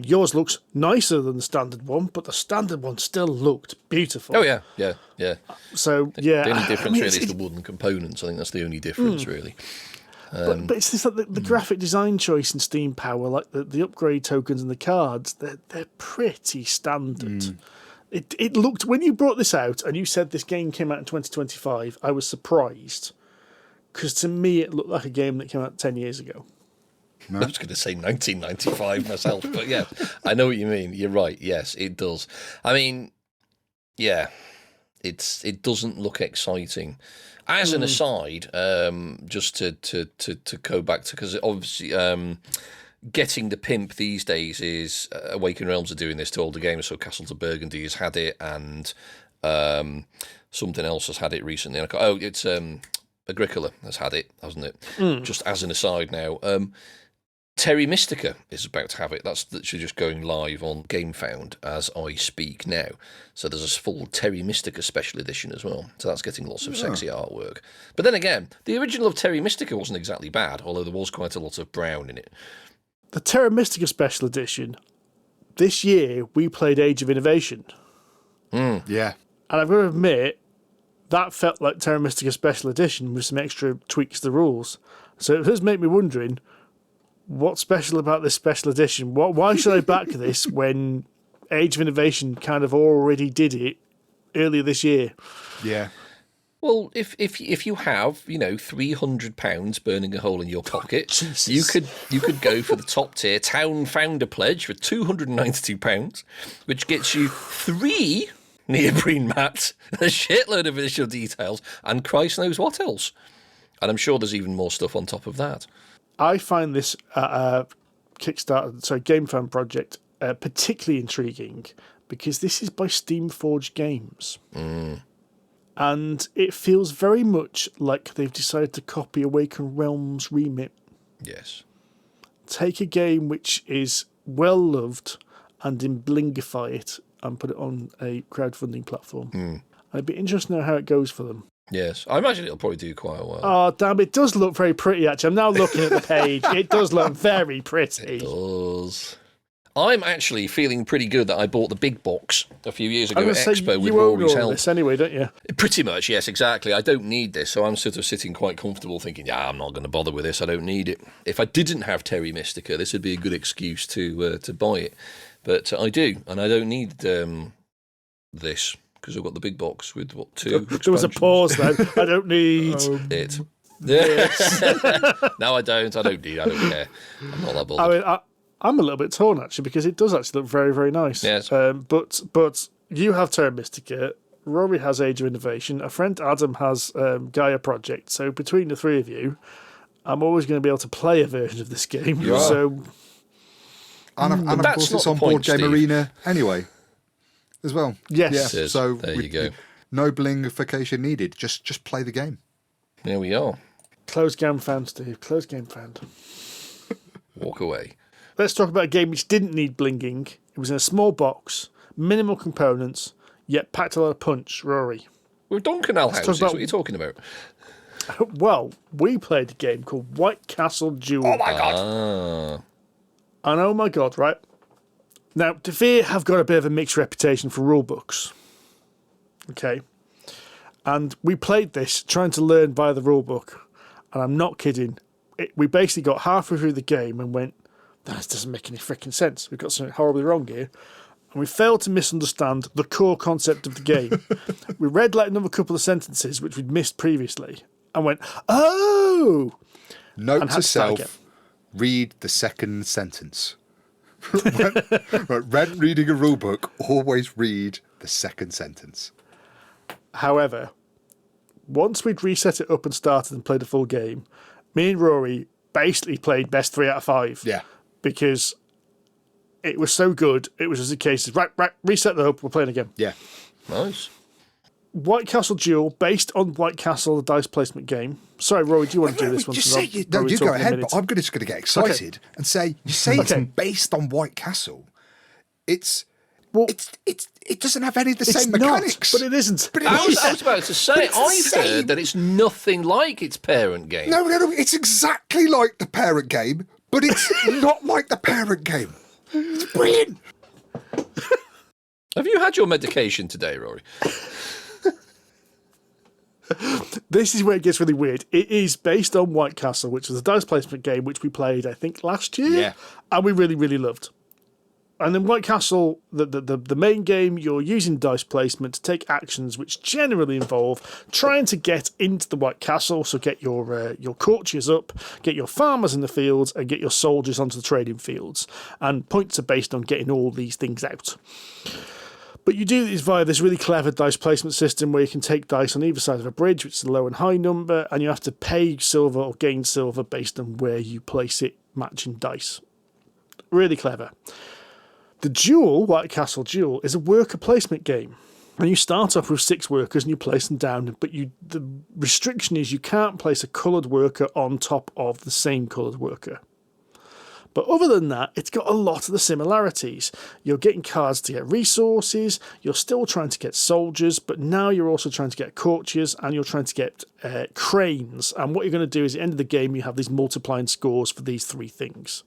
yours looks nicer than the standard one, but the standard one still looked beautiful. Oh, yeah. So, yeah. The only difference really is the wooden components. I think that's the only difference, really. But it's just like the graphic design choice in Steam Power, like the upgrade tokens and the cards, they're pretty standard. It looked, when you brought this out and you said this game came out in 2025, I was surprised. Because to me, it looked like a game that came out 10 years ago. No. I was going to say 1995 myself, but yeah, I know what you mean. You're right. Yes, it does. I mean, yeah, it doesn't look exciting. As an aside, just to go back to, because obviously getting the pimp these days is Awakened Realms are doing this to older games. So Castles of Burgundy has had it, and something else has had it recently. It's Agricola has had it, hasn't it? Just as an aside now. Terra Mystica is about to have it. That's literally just going live on GameFound as I speak now. So there's a full Terra Mystica special edition as well. So that's getting lots of sexy artwork. But then again, the original of Terra Mystica wasn't exactly bad, although there was quite a lot of brown in it. The Terra Mystica special edition, this year we played Age of Innovation. Yeah. And I've got to admit, that felt like Terra Mystica special edition with some extra tweaks to the rules. So it does make me wondering, what's special about this special edition? Why should I back this when Age of Innovation kind of already did it earlier this year? Yeah. Well, if you have, £300 burning a hole in your pocket, you could go for the top tier Town Founder Pledge for £292, which gets you 3 neoprene mats, a shitload of additional details, and Christ knows what else. And I'm sure there's even more stuff on top of that. I find this Game Fan project particularly intriguing because this is by Steamforged Games. And it feels very much like they've decided to copy Awakened Realms' remit. Yes. Take a game which is well loved and then blingify it and put it on a crowdfunding platform. I'd be interested to know how it goes for them. Yes, I imagine it'll probably do quite well. Oh, damn, it does look very pretty, actually. I'm now looking at the page. It does look very pretty. It does. I'm actually feeling pretty good that I bought the big box a few years ago at Expo with Rory's help. This anyway, don't you? Pretty much, yes, exactly. I don't need this, so I'm sort of sitting quite comfortable thinking, I'm not going to bother with this. I don't need it. If I didn't have Terra Mystica, this would be a good excuse to buy it. But I do, and I don't need this. Because I've got the big box with, 2 There was a pause then. I don't need it. No, I don't. I don't care. I'm not that bothered. I mean, I'm a little bit torn, actually, because it does actually look very, very nice. Yes. But you have Terra Mystica, Rory has Age of Innovation, a friend Adam has Gaia Project. So between the three of you, I'm always going to be able to play a version of this game. You are. So, and of course, it's on Board Game Arena anyway. As well. Yes. Yeah. So there you go. No blingification needed. Just play the game. There we are. Close game fan, Steve. Close game fan. Walk away. Let's talk about a game which didn't need blinging. It was in a small box, minimal components, yet packed a lot of punch. Rory. We've done Canal Houses. What are you talking about? Well, we played a game called White Castle Duel. Oh my god. And oh my god, right? Now, Devere have got a bit of a mixed reputation for rulebooks. Okay. And we played this trying to learn via the rulebook. And I'm not kidding. We basically got halfway through the game and went, that doesn't make any freaking sense. We've got something horribly wrong here. And we failed to misunderstand the core concept of the game. We read like another couple of sentences, which we'd missed previously, and went, oh! Note to self, read the second sentence. When reading a rulebook, always read the second sentence. However, once we'd reset it up and started and played a full game, me and Rory basically played best 3 out of 5. Yeah. Because it was so good, it was just a case of, right, reset that up, we're playing again. Yeah. Nice. White Castle Duel, based on White Castle, the dice placement game. Sorry, Rory, do you want to do this one? Just say you go ahead, but I'm just going to get excited and say, you say it's based on White Castle. It doesn't have any of the same mechanics. But it isn't. I was about to say, I've heard that it's nothing like its parent game. No, it's exactly like the parent game, but it's not like the parent game. It's brilliant. Have you had your medication today, Rory? This is where it gets really weird. It is based on White Castle, which was a dice placement game which we played, I think, last year. Yeah. And we really, really loved. And in White Castle, the main game, you're using dice placement to take actions which generally involve trying to get into the White Castle, so get your courtiers up, get your farmers in the fields, and get your soldiers onto the trading fields. And points are based on getting all these things out. But you do this via this really clever dice placement system where you can take dice on either side of a bridge, which is a low and high number, and you have to pay silver or gain silver based on where you place it, matching dice. Really clever. The Duel, White Castle Duel, is a worker placement game. And you start off with 6 workers and you place them down, but the restriction is you can't place a coloured worker on top of the same coloured worker. But other than that, it's got a lot of the similarities. You're getting cards to get resources, you're still trying to get soldiers, but now you're also trying to get courtiers and you're trying to get cranes. And what you're going to do is at the end of the game, you have these multiplying scores for these 3 things.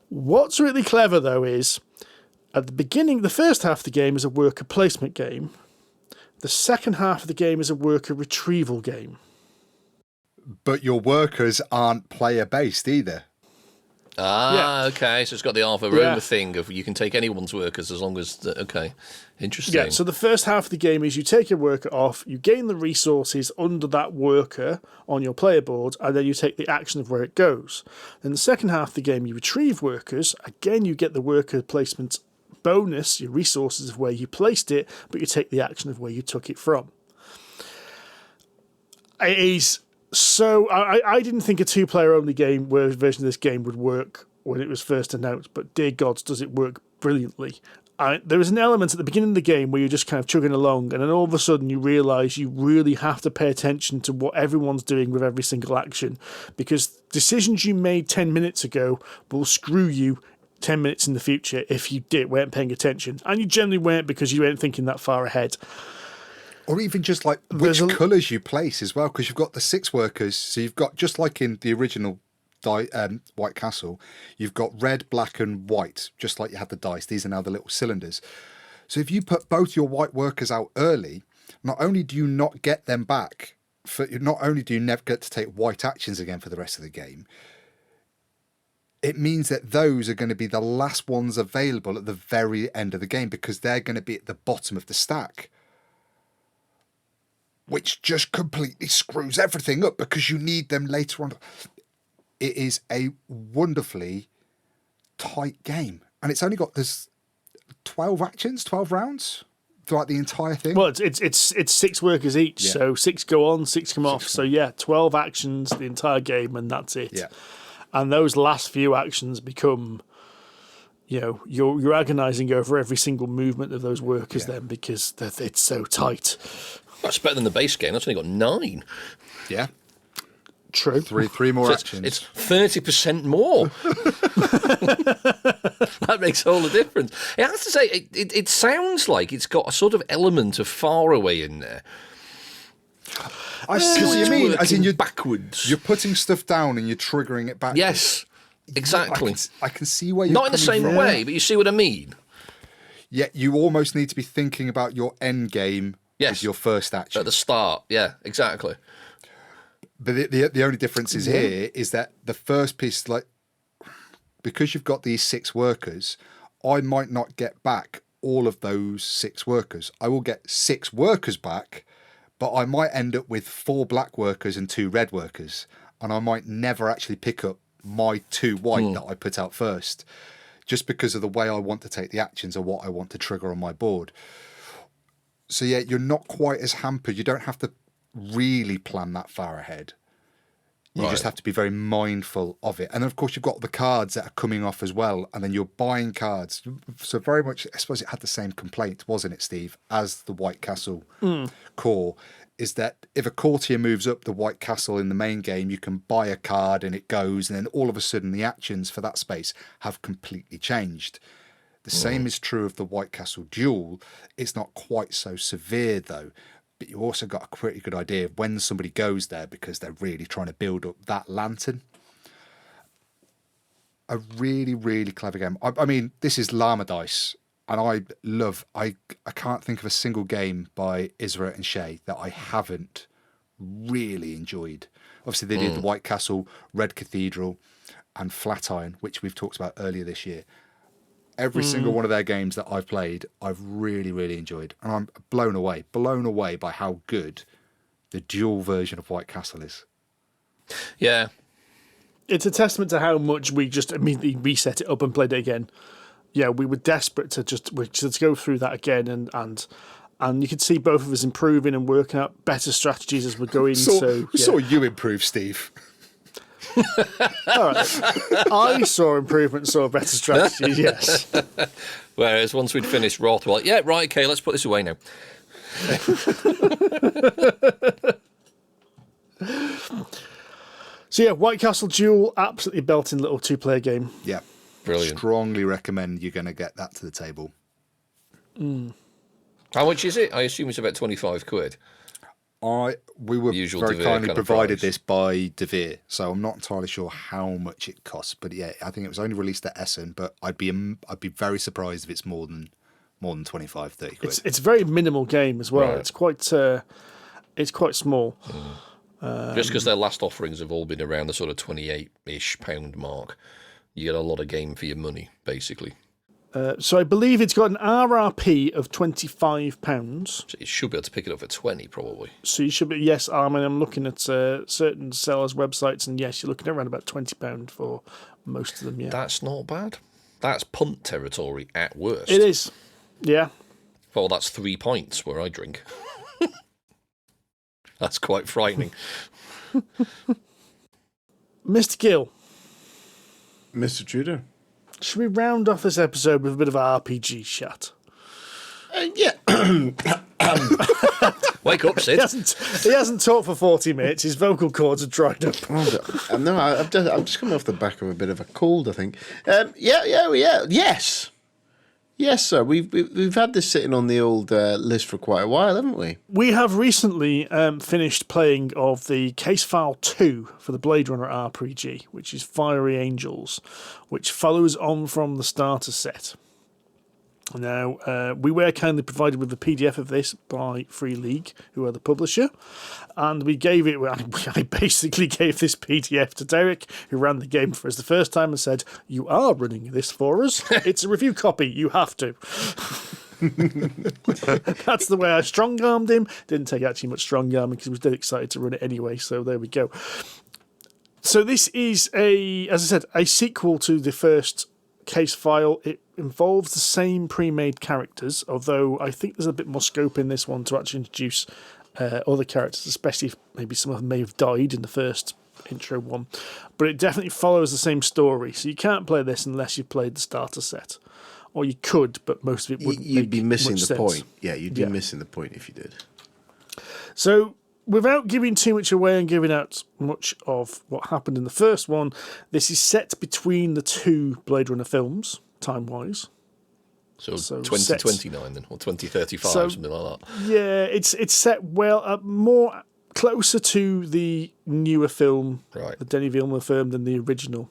What's really clever, though, is at the beginning, the first half of the game is a worker placement game. The second half of the game is a worker retrieval game. But your workers aren't player-based either. Okay. So it's got the Arthur Romer thing of you can take anyone's workers as long as... Okay, interesting. Yeah, so the first half of the game is you take your worker off, you gain the resources under that worker on your player board, and then you take the action of where it goes. Then the second half of the game, you retrieve workers. Again, you get the worker placement bonus, your resources of where you placed it, but you take the action of where you took it from. It is... So I didn't think a 2-player only game version of this game would work when it was first announced, but dear gods, does it work brilliantly. There is an element at the beginning of the game where you're just kind of chugging along, and then all of a sudden you realise you really have to pay attention to what everyone's doing with every single action, because decisions you made 10 minutes ago will screw you 10 minutes in the future if you weren't paying attention. And you generally weren't because you weren't thinking that far ahead. Or even just like which colours you place as well, because you've got the 6 workers. So you've got, just like in the original White Castle, you've got red, black and white, just like you had the dice. These are now the little cylinders. So if you put both your white workers out early, not only do you not get them back, not only do you never get to take white actions again for the rest of the game, it means that those are going to be the last ones available at the very end of the game, because they're going to be at the bottom of the stack. Which just completely screws everything up because you need them later on. It is a wonderfully tight game. And it's only got this 12 actions, 12 rounds throughout the entire thing. Well, it's 6 workers each, so 6 go on, 6 come off. So yeah, 12 actions the entire game, and that's it. Yeah. And those last few actions become, you're agonising over every single movement of those workers then, because it's so tight. That's better than the base game. That's only got 9. Yeah. True. Three more actions. It's 30% more. That makes all the difference. I have to say, it sounds like it's got a sort of element of far away in there. I see what you mean. As in, you're backwards. You're putting stuff down and you're triggering it back. Yes, exactly. I can see where you're not in the same from. way, but you see what I mean. Yet you almost need to be thinking about your end game. Yes. As your first action. At the start, yeah, exactly. But the only difference is here is that the first piece, like, because you've got these 6 workers, I might not get back all of those 6 workers. I will get 6 workers back, but I might end up with 4 black workers and 2 red workers. And I might never actually pick up my 2 white that I put out first, just because of the way I want to take the actions or what I want to trigger on my board. So yeah, you're not quite as hampered. You don't have to really plan that far ahead. You just have to be very mindful of it. And then, of course, you've got the cards that are coming off as well, and then you're buying cards. So very much, I suppose it had the same complaint, wasn't it, Steve, as the White Castle core, is that if a courtier moves up the White Castle in the main game, you can buy a card and it goes, and then all of a sudden the actions for that space have completely changed. The same is true of the White Castle duel. It's not quite so severe, though. But you also got a pretty good idea of when somebody goes there because they're really trying to build up that lantern. A really, really clever game. I mean, this is Llama Dice, and I can't think of a single game by Isra and Shay that I haven't really enjoyed. Obviously, they did the White Castle, Red Cathedral, and Flatiron, which we've talked about earlier this year. Every single one of their games that I've played, I've really, really enjoyed. And I'm blown away by how good the dual version of White Castle is. Yeah. It's a testament to how much we just immediately reset it up and played it again. Yeah, we were desperate to just go through that again, and you could see both of us improving and working out better strategies as we're going. Saw you improve, Steve. All right. I saw improvement, saw better strategies, yes. Whereas once we'd finished Wroth, we're like, yeah, right, okay, let's put this away now. So yeah, White Castle Duel, absolutely belting little two-player game. Yeah. Brilliant. Strongly recommend you're going to get that to the table. How much is it? I assume it's about 25 quid. We were very DeVere kindly provided price. this by DeVere, so I'm not entirely sure how much it costs. But yeah, I think it was only released at Essen. But I'd be very surprised if it's more than 25, 30 quid. It's a very minimal game as well. Right. It's quite small. Just because their last offerings have all been around the sort of £28-ish mark, you get a lot of game for your money, basically. So I believe it's got an RRP of £25. So you should be able to pick it up for 20, probably. So you should be, yes, I'm looking at certain sellers' websites, and yes, you're looking at around about £20 for most of them, yeah. That's not bad. That's punt territory at worst. It is, yeah. Well, that's 3 pints where I drink. That's quite frightening. Mr. Gill. Mr. Tudor. Should we round off this episode with a bit of RPG chat? Yeah. Wake up, Sid. He hasn't talked for 40 minutes. His vocal cords are dried up. No, I'm just coming off the back of a bit of a cold, I think. Yes. Yes, sir. We've had this sitting on the old list for quite a while, haven't we? We have recently finished playing of the case file 2 for the Bladerunner RPG, which is Fiery Angels, which follows on from the starter set. Now, we were kindly provided with a PDF of this by Free League, who are the publisher, and I basically gave this PDF to Derek, who ran the game for us the first time, and said, "You are running this for us. It's a review copy. You have to." That's the way I strong-armed him. Didn't take actually much strong-arming because he was dead excited to run it anyway, so there we go. So this is, as I said, a sequel to the first case file. It involves the same pre-made characters, although I think there's a bit more scope in this one to actually introduce other characters, especially if maybe some of them may have died in the first intro one. But it definitely follows the same story, so you can't play this unless you've played the starter set. Or you could, but most of it wouldn't. You'd be missing the sense. point. Yeah, you'd be missing the point if you did. So, without giving too much away and giving out much of what happened in the first one, this is set between the two Blade Runner films, time-wise. So 2029 then, or 2035, something like that. Yeah, it's set more closer to the newer film, right, the Denis Villeneuve film, than the original,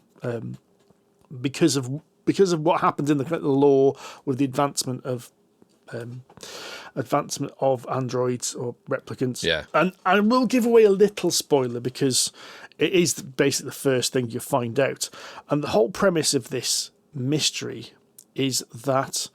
because of what happened in the lore with the advancement of androids or replicants. Yeah. And I will give away a little spoiler because it is basically the first thing you find out. And the whole premise of this mystery is that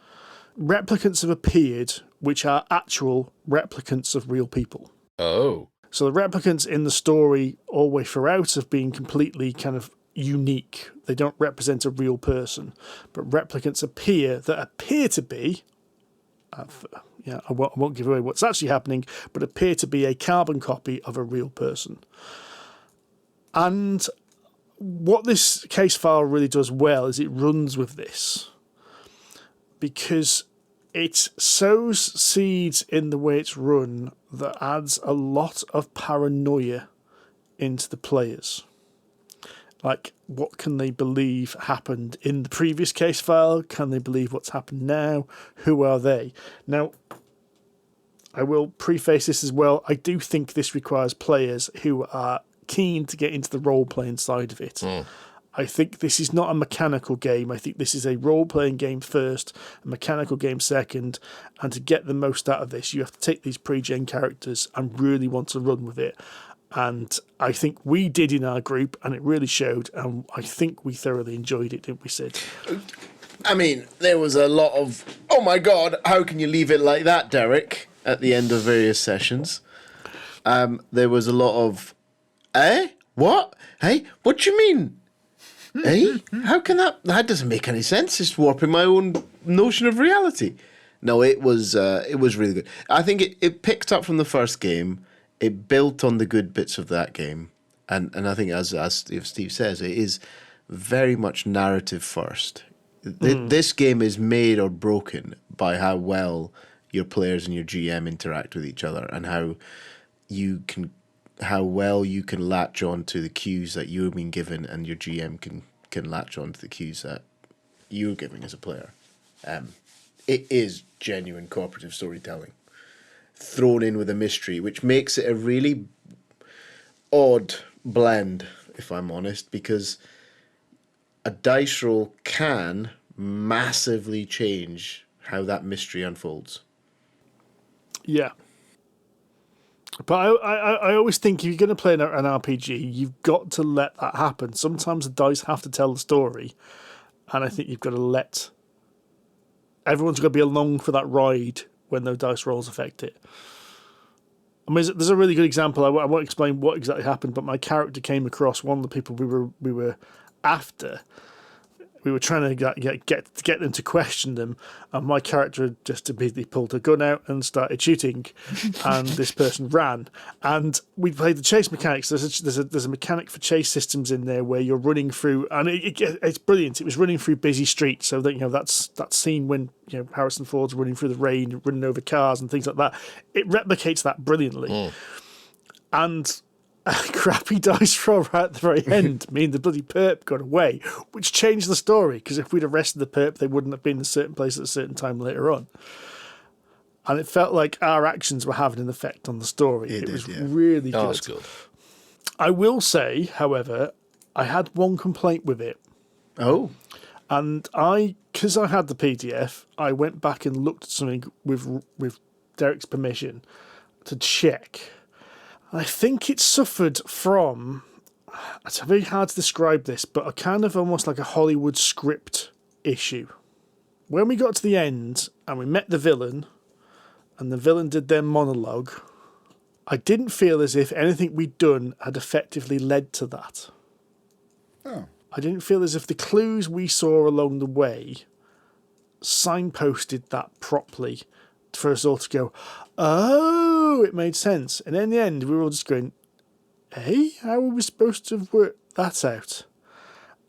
replicants have appeared which are actual replicants of real people. Oh. So the replicants in the story all the way throughout have been completely kind of unique. They don't represent a real person. But replicants appear to be, I won't give away what's actually happening, but appear to be a carbon copy of a real person. And what this case file really does well is it runs with this, because it sows seeds in the way it's run that adds a lot of paranoia into the players. Like, what can they believe happened in the previous case file? Can they believe what's happened now? Who are they? Now, I will preface this as well. I do think this requires players who are keen to get into the role-playing side of it. I think this is not a mechanical game. I think this is a role-playing game first, a mechanical game second, and to get the most out of this, you have to take these pre-gen characters and really want to run with it. And I think we did in our group, and it really showed, and I think we thoroughly enjoyed it, didn't we, Sid? I mean, there was a lot of, oh my God, how can you leave it like that, Derek, at the end of various sessions. There was a lot of, what? Hey, what do you mean? Hey, how can that doesn't make any sense. It's warping my own notion of reality. No, it was really good. I think it picked up from the first game. It built on the good bits of that game. And I think, as Steve says, it is very much narrative first. This game is made or broken by how well your players and your GM interact with each other, and how well you can latch on to the cues that you've been given, and your GM can latch on to the cues that you're giving as a player. It is genuine cooperative storytelling thrown in with a mystery, which makes it a really odd blend, if I'm honest, because a dice roll can massively change how that mystery unfolds. Yeah. But I always think if you're going to play an RPG, you've got to let that happen. Sometimes the dice have to tell the story, and I think you've got to let... Everyone's got to be along for that ride when those dice rolls affect it. I mean, there's a really good example. I won't explain what exactly happened, but my character came across one of the people we were after. We were trying to get them to question them, and my character just immediately pulled a gun out and started shooting, and this person ran. And we played the chase mechanics. There's a mechanic for chase systems in there where you're running through, and it's brilliant. It was running through busy streets, so that that's that scene when Harrison Ford's running through the rain, running over cars and things like that. It replicates that brilliantly, and a crappy dice roll right at the very end mean the bloody perp got away, which changed the story, because if we'd arrested the perp, they wouldn't have been in a certain place at a certain time later on. And it felt like our actions were having an effect on the story. It was really good. That's good. I will say, however, I had one complaint with it. Oh. And because I had the PDF, I went back and looked at something with Derek's permission to check. I think it suffered from, it's very hard to describe this, but a kind of almost like a Hollywood script issue. When we got to the end and we met the villain, and the villain did their monologue, I didn't feel as if anything we'd done had effectively led to that. Oh. I didn't feel as if the clues we saw along the way signposted that properly for us all to go, oh, it made sense. And in the end, we were all just going, hey, how are we supposed to work that out?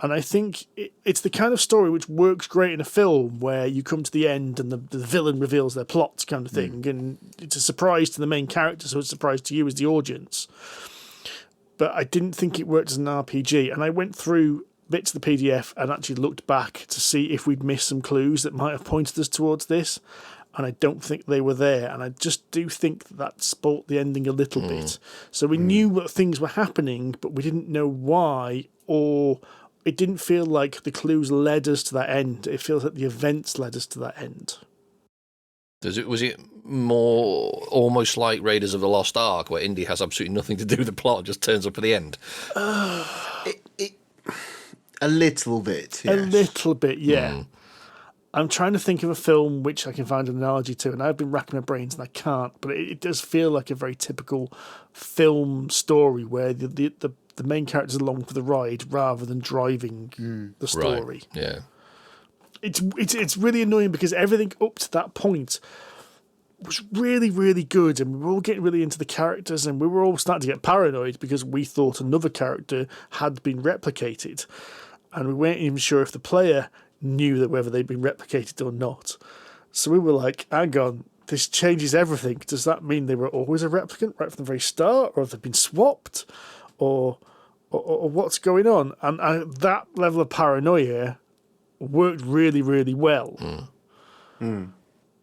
And I think it's the kind of story which works great in a film where you come to the end and the villain reveals their plot kind of thing. And it's a surprise to the main character, so it's a surprise to you as the audience. But I didn't think it worked as an RPG. And I went through bits of the PDF and actually looked back to see if we'd missed some clues that might have pointed us towards this. And I don't think they were there. And I just do think that spoilt the ending a little bit. So we knew what things were happening, but we didn't know why, or it didn't feel like the clues led us to that end. It feels like the events led us to that end. Was it more almost like Raiders of the Lost Ark, where Indy has absolutely nothing to do with the plot and just turns up at the end? A little bit, yes. A little bit, yeah. I'm trying to think of a film which I can find an analogy to, and I've been racking my brains and I can't, but it does feel like a very typical film story where the main character's along for the ride rather than driving the story. Right. Yeah. It's really annoying because everything up to that point was really, really good, and we were all getting really into the characters, and we were all starting to get paranoid because we thought another character had been replicated, and we weren't even sure if the player knew that whether they'd been replicated or not. So we were like, hang on, this changes everything. Does that mean they were always a replicant right from the very start, or have they been swapped, or what's going on? And that level of paranoia worked really, really well.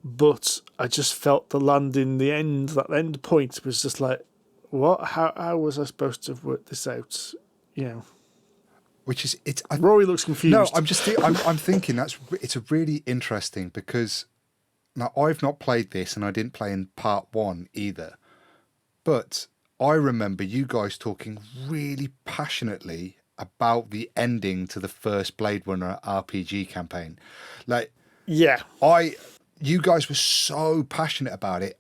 But I just felt the landing, that end point was just like, what? How was I supposed to work this out? Which is Rory looks confused. No, I'm thinking it's a really interesting, because now I've not played this and I didn't play in part 1 either, but I remember you guys talking really passionately about the ending to the first Bladerunner RPG campaign. Like, yeah, you guys were so passionate about it,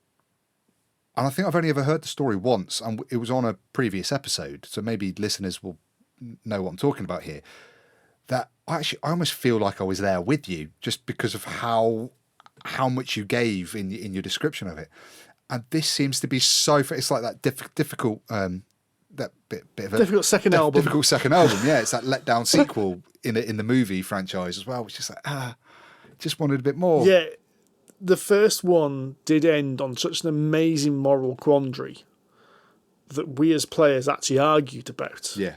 and I think I've only ever heard the story once, and it was on a previous episode, so maybe listeners will know what I'm talking about here. That I almost feel like I was there with you, just because of how much you gave in your description of it. And this seems to be so. It's like that difficult that bit of a difficult second album. Difficult second album. Yeah, it's that letdown sequel in the movie franchise as well, which is like just wanted a bit more. Yeah, the first one did end on such an amazing moral quandary that we as players actually argued about. Yeah.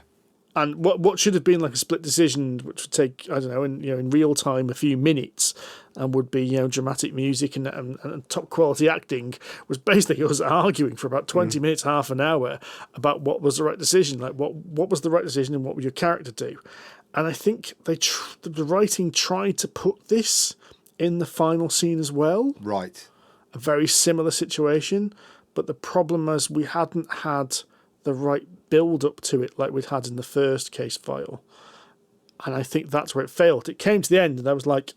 And what should have been like a split decision, which would take, I don't know, in real time a few minutes, and would be dramatic music and top quality acting, was basically us arguing for about 20 minutes, half an hour, about what was the right decision, like what was the right decision and what would your character do. And I think the writing tried to put this in the final scene as well. Right. A very similar situation, but the problem was we hadn't had the right build up to it like we'd had in the first case file. And I think that's where it failed. It came to the end and I was like,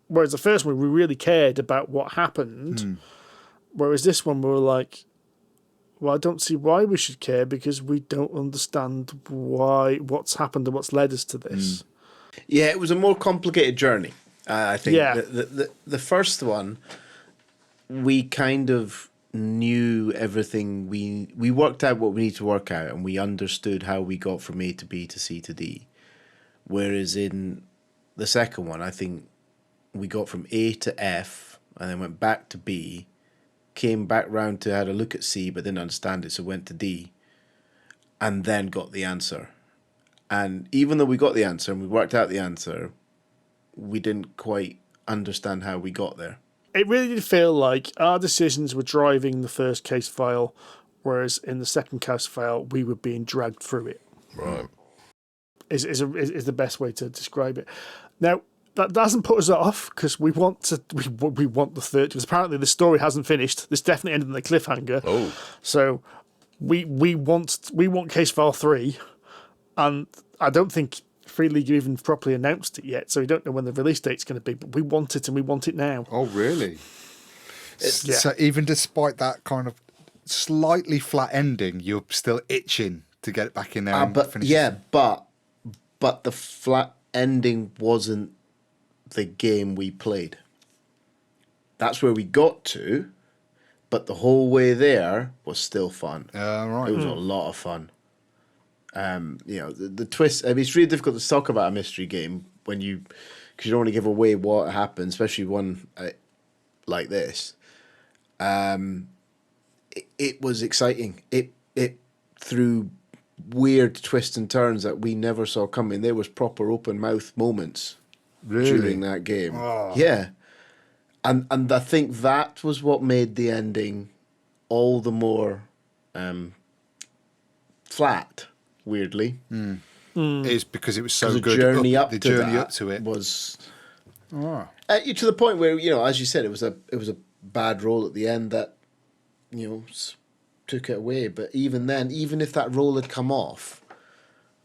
whereas the first one we really cared about what happened, whereas this one we were like, well, I don't see why we should care, because we don't understand what's happened and what's led us to this. Yeah, it was a more complicated journey, I think. Yeah. The first one, we kind of knew everything. We worked out what we need to work out, and we understood how we got from A to B to C to D. Whereas in the second one, I think we got from A to F and then went back to B, came back round to had a look at C but didn't understand it, so went to D, and then got the answer. And even though we got the answer and we worked out the answer, we didn't quite understand how we got there. It really did feel like our decisions were driving the first case file, whereas in the second case file we were being dragged through it. Right. Is the best way to describe it. Now, that doesn't put us off, because we want the third, because apparently the story hasn't finished. This definitely ended in a cliffhanger. Oh. So we want case file 3, and I don't think Free League even properly announced it yet, so we don't know when the release date's going to be, but we want it, and we want it now. Oh, really? So even despite that kind of slightly flat ending, you're still itching to get it back in there and finish it. But the flat ending wasn't the game we played. That's where we got to, but the whole way there was still fun. Right. It was a lot of fun. The twist. I mean, it's really difficult to talk about a mystery game because you don't want to give away what happened, especially one like this. It was exciting. It threw weird twists and turns that we never saw coming. There was proper open mouth moments during that game. Oh. Yeah, and I think that was what made the ending all the more flat. Weirdly, is because it was so the good. Journey up to it was to the point where, as you said, it was a bad roll at the end that took it away. But even then, even if that roll had come off,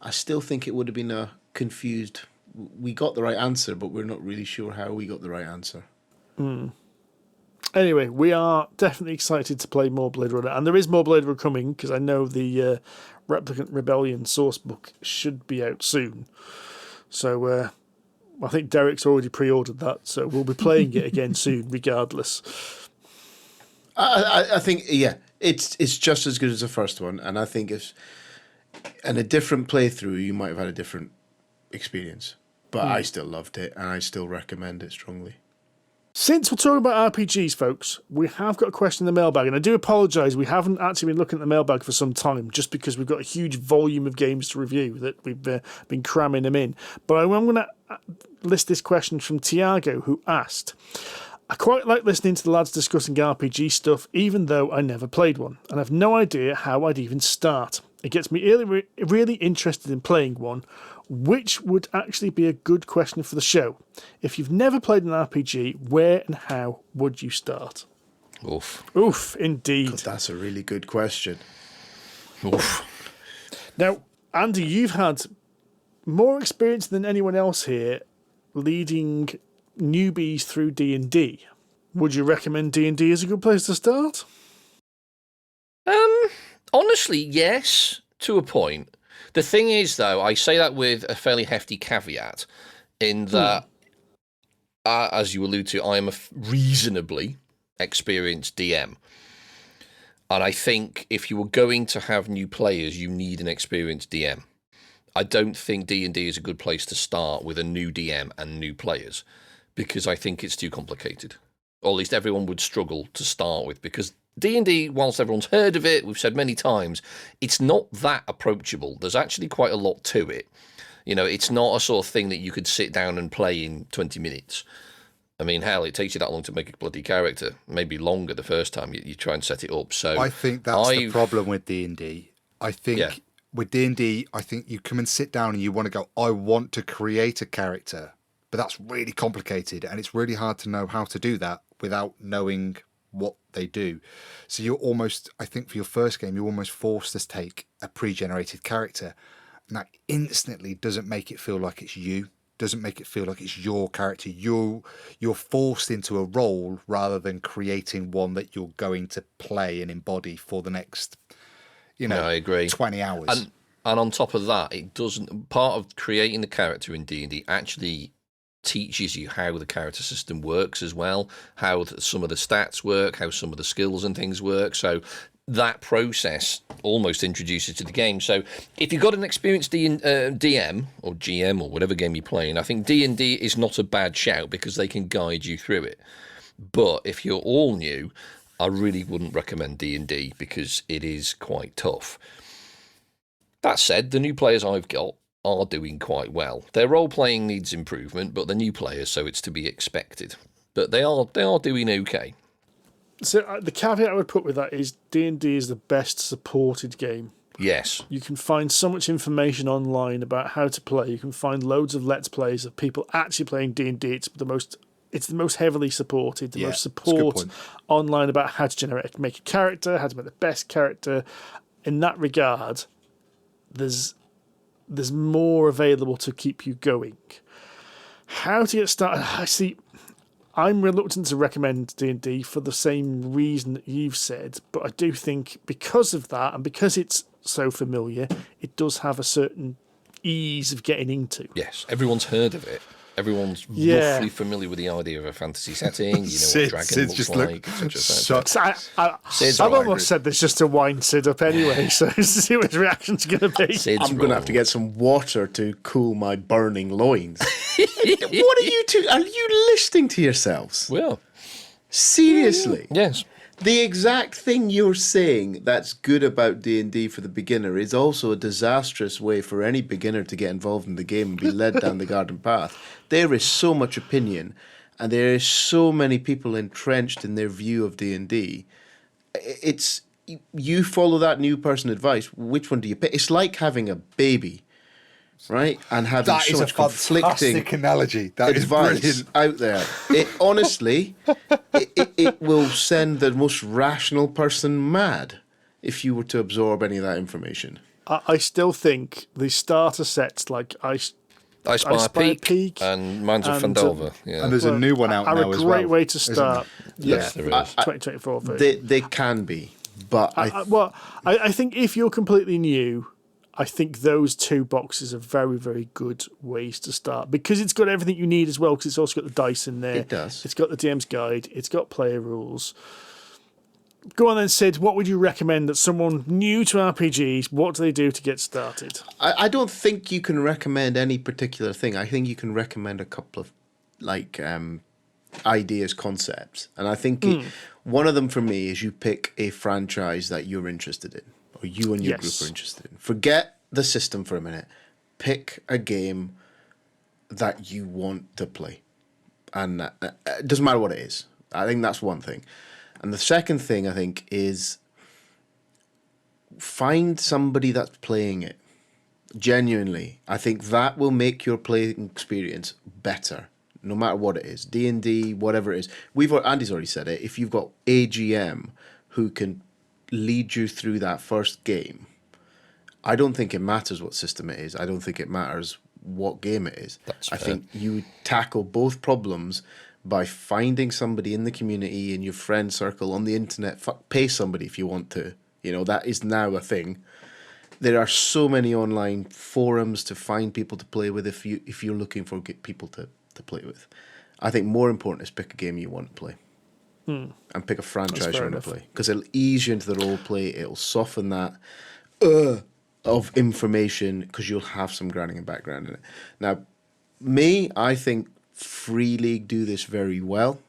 I still think it would have been a confused. We got the right answer, but we're not really sure how we got the right answer. Anyway, we are definitely excited to play more Blade Runner, and there is more Blade Runner coming, because I know the Replicant Rebellion source book should be out soon. So I think Derek's already pre-ordered that, so we'll be playing it again soon, regardless. I think, yeah, it's just as good as the first one, and I think if in a different playthrough, you might have had a different experience. But I still loved it, and I still recommend it strongly. Since we're talking about RPGs, folks, we have got a question in the mailbag, and I do apologise, we haven't actually been looking at the mailbag for some time, just because we've got a huge volume of games to review that we've been cramming them in. But I'm going to list this question from Tiago, who asked, I quite like listening to the lads discussing RPG stuff, even though I never played one, and I've no idea how I'd even start. It gets me really interested in playing one, which would actually be a good question for the show. If you've never played an RPG, where and how would you start? Oof. Oof, indeed. God, that's a really good question. Oof. Now, Andy, you've had more experience than anyone else here leading newbies through D&D. Would you recommend D&D as a good place to start? Honestly, yes, to a point. The thing is, though, I say that with a fairly hefty caveat, in that, as you allude to, I am a reasonably experienced DM. And I think if you were going to have new players, you need an experienced DM. I don't think D&D is a good place to start with a new DM and new players, because I think it's too complicated. Or at least everyone would struggle to start with, because D&D, whilst everyone's heard of it, we've said many times, it's not that approachable. There's actually quite a lot to it. You know, it's not a sort of thing that you could sit down and play in 20 minutes. I mean, hell, it takes you that long to make a bloody character. Maybe longer the first time you try and set it up. So I think that's the problem with D&D. I think with D&D, I think you come and sit down and you want to go, I want to create a character. But that's really complicated, and it's really hard to know how to do that without knowing what they do. So you're almost, I think for your first game, you're almost forced to take a pre-generated character. And that instantly doesn't make it feel like it's you, doesn't make it feel like it's your character. You're forced into a role rather than creating one that you're going to play and embody for the next, I agree. 20 hours. And on top of that, it doesn't, part of creating the character in D&D actually teaches you how the character system works as well, how some of the stats work, how some of the skills and things work. So that process almost introduces to the game. So if you've got an experienced DM or GM or whatever game you're playing, I think D&D is not a bad shout because they can guide you through it. But if you're all new, I really wouldn't recommend D&D because it is quite tough. That said, the new players I've got are doing quite well. Their role-playing needs improvement, but they're new players, so it's to be expected. But they are doing okay. So the caveat I would put with that is D&D is the best supported game. Yes. You can find so much information online about how to play. You can find loads of Let's Plays of people actually playing D&D. It's the most heavily supported, the most support online about how to make a character, how to make the best character. In that regard, there's more available to keep you going. How to get started? I'm reluctant to recommend D&D for the same reason that you've said, but I do think because of that and because it's so familiar, it does have a certain ease of getting into. Yes, everyone's heard of it. Everyone's roughly familiar with the idea of a fantasy setting. You know what dragon looks like, etc. I've almost said this just to wind Sid up anyway, so see what his reaction's going to be. I'm going to have to get some water to cool my burning loins. What are you two? Are you listening to yourselves? Well, seriously? Yes. The exact thing you're saying that's good about D&D for the beginner is also a disastrous way for any beginner to get involved in the game and be led down the garden path. There is so much opinion, and there is so many people entrenched in their view of D&D. It's you follow that new person advice. Which one do you pick? It's like having a baby, right? And having that so is much a conflicting fantastic analogy. That advice is brilliant. out there. It honestly, it will send the most rational person mad if you were to absorb any of that information. I still think the starter sets like I Spy Peak and Mines of Fandelver. And there's a new one out now as well. Are a great way to start. Yes, there is. 2024 version. They can be, but I think if you're completely new, I think those two boxes are very, very good ways to start because it's got everything you need as well. Because it's also got the dice in there. It does. It's got the DM's guide. It's got player rules. go on then, Sid. What would you recommend that someone new to RPGs, what do they do to get started? I don't think you can recommend any particular thing. I think you can recommend a couple of ideas, concepts. And I think one of them for me is you pick a franchise that you're interested in, or you and your group are interested in. Forget the system for a minute. Pick a game that you want to play. And it doesn't matter what it is. I think that's one thing. And the second thing, I think, is find somebody that's playing it. Genuinely. I think that will make your playing experience better, no matter what it is. D&D, whatever it is. Andy's already said it. If you've got a GM who can lead you through that first game, I don't think it matters what system it is. I don't think it matters what game it is. I think you tackle both problems by finding somebody in the community, in your friend circle, on the internet. Pay somebody if you want to. That is now a thing. There are so many online forums to find people to play with if you're looking for people to play with. I think more important is pick a game you want to play. And pick a franchise you want to play. Because it'll ease you into the role play. It'll soften that of information, because you'll have some grounding and background in it. Now, I think Free League do this very well.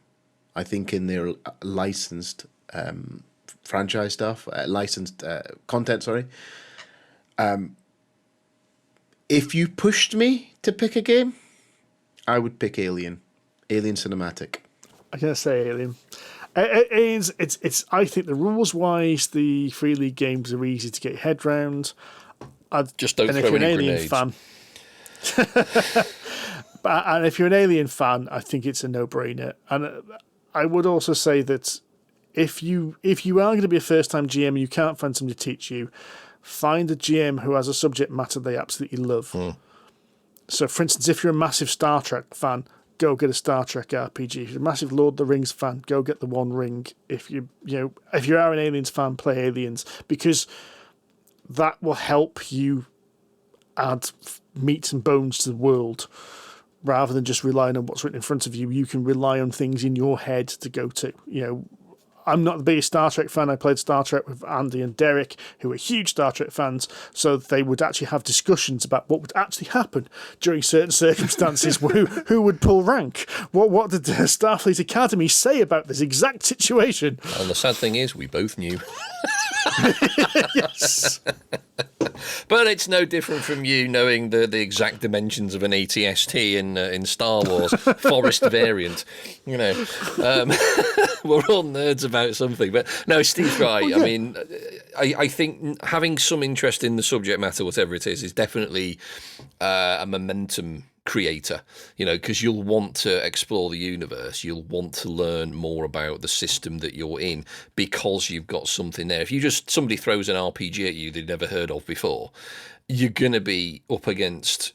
I think in their licensed franchise stuff, licensed content, sorry. If you pushed me to pick a game, I would pick Alien Cinematic. I'm going to say Alien. It's. I think the rules-wise, the Free League games are easy to get your head round. Just don't throw any grenades. Fan, and if you're an Alien fan, I think it's a no-brainer. And I would also say that if you are going to be a first-time GM and you can't find somebody to teach you, find a GM who has a subject matter they absolutely love. So, for instance, if you're a massive Star Trek fan, go get a Star Trek RPG. If you're a massive Lord of the Rings fan, go get the One Ring. If you are an Aliens fan, play Aliens, because that will help you add meat and bones to the world. Rather than just relying on what's written in front of you, you can rely on things in your head to go to. I'm not the biggest Star Trek fan. I played Star Trek with Andy and Derek, who are huge Star Trek fans, so they would actually have discussions about what would actually happen during certain circumstances. who would pull rank? What did the Starfleet Academy say about this exact situation? And the sad thing is, we both knew. Yes. But it's no different from you knowing the exact dimensions of an ATST in Star Wars, forest variant. We're all nerds about something. But no, Steve's right. Well, yeah. I mean, I think having some interest in the subject matter, whatever it is definitely a momentum creator, because you'll want to explore the universe. You'll want to learn more about the system that you're in because you've got something there. If somebody throws an RPG at you they've never heard of before, you're going to be up against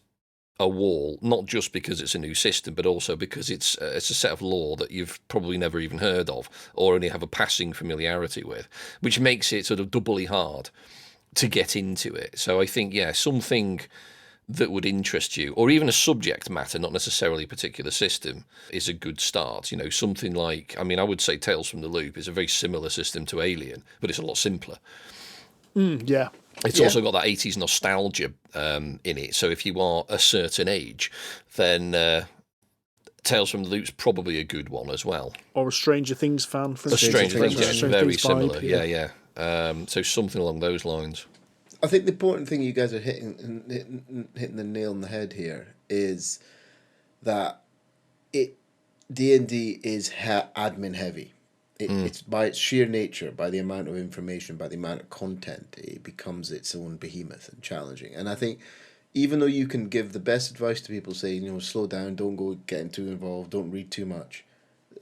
a wall, not just because it's a new system, but also because it's a set of lore that you've probably never even heard of or only have a passing familiarity with, which makes it sort of doubly hard to get into it. So I think, something that would interest you, or even a subject matter, not necessarily a particular system, is a good start. Something like, I would say Tales from the Loop is a very similar system to Alien, but it's a lot simpler. Yeah. It's also got that 80s nostalgia in it. So if you are a certain age, then Tales from the Loop's probably a good one as well. Or a Stranger Things fan. For Stranger Things, it's very similar. Yeah. So something along those lines. I think the important thing you guys are hitting the nail on the head here is that D&D is admin heavy. It's by its sheer nature, by the amount of information, by the amount of content, it becomes its own behemoth and challenging. And I think even though you can give the best advice to people, saying, slow down, don't go getting too involved, don't read too much,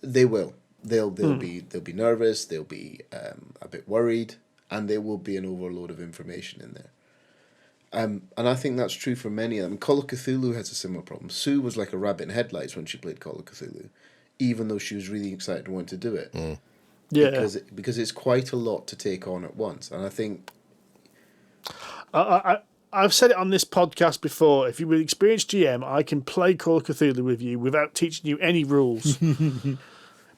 they will. They'll be nervous, they'll be a bit worried, and there will be an overload of information in there. And I think that's true for many of them. Call of Cthulhu has a similar problem. Sue was like a rabbit in headlights when she played Call of Cthulhu, even though she was really excited and wanted to do it. Yeah. Because it's quite a lot to take on at once. And I think... I've said it on this podcast before. If you're an experienced GM, I can play Call of Cthulhu with you without teaching you any rules.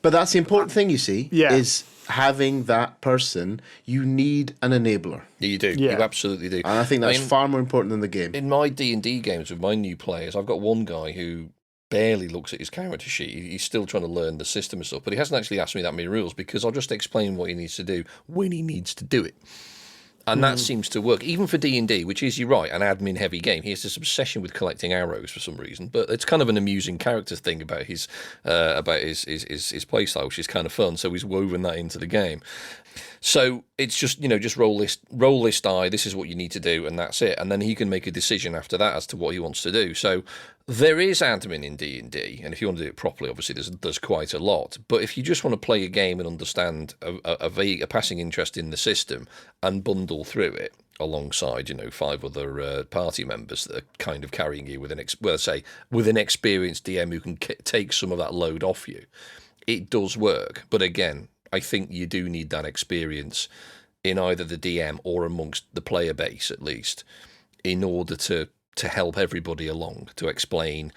But that's the important thing, you see, is having that person, you need an enabler. You do. Yeah. You absolutely do. And I think that's far more important than the game. In my D&D games with my new players, I've got one guy who barely looks at his character sheet. He's still trying to learn the system and stuff, but he hasn't actually asked me that many rules because I'll just explain what he needs to do when he needs to do it. And that seems to work, even for D&D, which is, you're right, an admin-heavy game. He has this obsession with collecting arrows for some reason, but it's kind of an amusing character thing about his playstyle, which is kind of fun. So he's woven that into the game. So it's just, just roll this die, this is what you need to do, and that's it. And then he can make a decision after that as to what he wants to do. So there is admin in D&D, and if you want to do it properly, obviously there's quite a lot. But if you just want to play a game and understand a passing interest in the system and bundle through it alongside, 5 other party members that are kind of carrying you with an experienced DM who can take some of that load off you, it does work. But again, I think you do need that experience in either the DM or amongst the player base, at least, in order to help everybody along, to explain,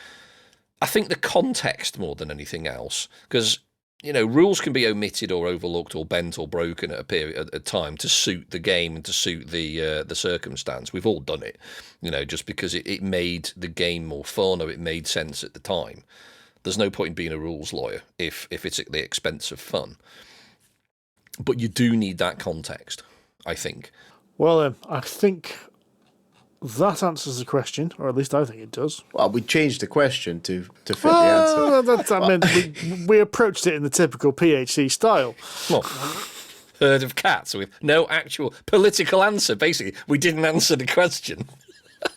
I think, the context more than anything else. Because, rules can be omitted or overlooked or bent or broken at a time to suit the game and to suit the circumstance. We've all done it, just because it made the game more fun or it made sense at the time. There's no point in being a rules lawyer if it's at the expense of fun. But you do need that context, I think. Well, I think that answers the question, or at least I think it does. Well, we changed the question to fit the answer. We approached it in the typical PhD style. Well, herd of cats with no actual political answer. Basically, we didn't answer the question.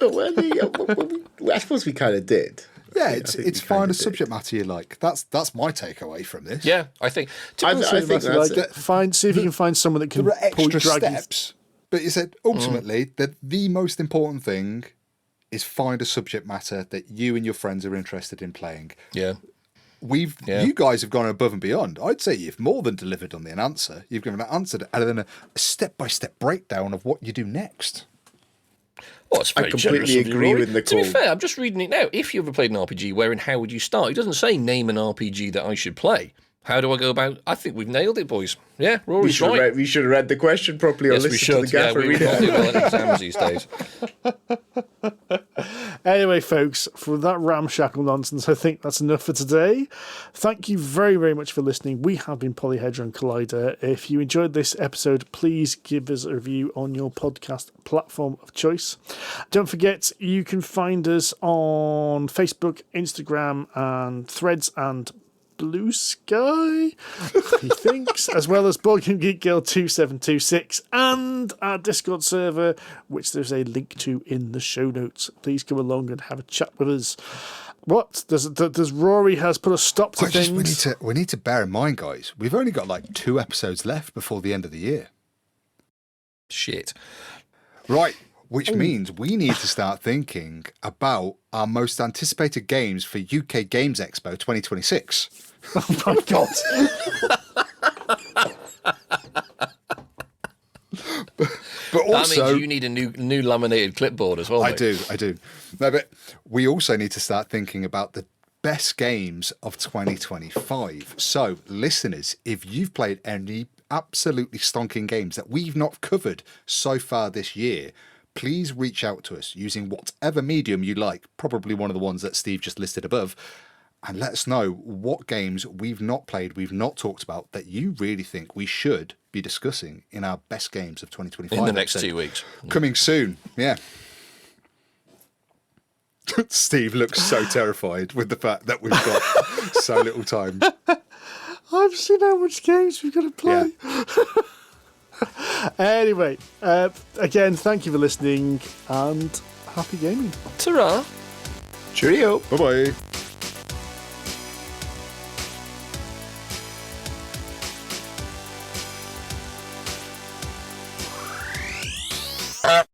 I suppose we kind of did. Yeah, it's find a subject matter you like. That's my takeaway from this. Yeah, I think. I think that's it. See if you can find someone that can There are extra drag steps, but you said ultimately that the most important thing is find a subject matter that you and your friends are interested in playing. Yeah. You guys have gone above and beyond. I'd say you've more than delivered on the answer. You've given an answer and then a step-by-step breakdown of what you do next. Well, it's very I completely generous of you, agree Rory. with Nicole. To be fair, I'm just reading it now. If you ever played an RPG, where and how would you start? It doesn't say name an RPG that I should play. How do I go about? I think we've nailed it, boys. Yeah, Rory's right. We should have read the question properly or Yes, we listened to should. the Yeah, gaffer. we don't do well at exams these days. Anyway, folks, for that ramshackle nonsense, I think that's enough for today. Thank you very, very much for listening. We have been Polyhedron Collider. If you enjoyed this episode, please give us a review on your podcast platform of choice. Don't forget, you can find us on Facebook, Instagram, and Threads, and Blue Sky, he thinks, as well as Board Game Geek Girl 2726 and our Discord server, which there's a link to in the show notes. Please come along and have a chat with us. What does Rory has put a stop to things? We need to bear in mind, guys, we've only got like 2 episodes left before the end of the year. Shit. Right. Which means we need to start thinking about our most anticipated games for UK Games Expo 2026. Oh my God. But also, that means you need a new laminated clipboard as well. I mate. do. No, but we also need to start thinking about the best games of 2025. So, listeners, if you've played any absolutely stonking games that we've not covered so far this year, please reach out to us using whatever medium you like, probably one of the ones that Steve just listed above, and let us know what games we've not played, we've not talked about, that you really think we should be discussing in our best games of 2025. In the next 2 weeks. Coming soon, yeah. Steve looks so terrified with the fact that we've got so little time. I've seen how much games we've got to play. Yeah. Anyway, again, thank you for listening and happy gaming. Ta-ra. Cheerio. Bye-bye.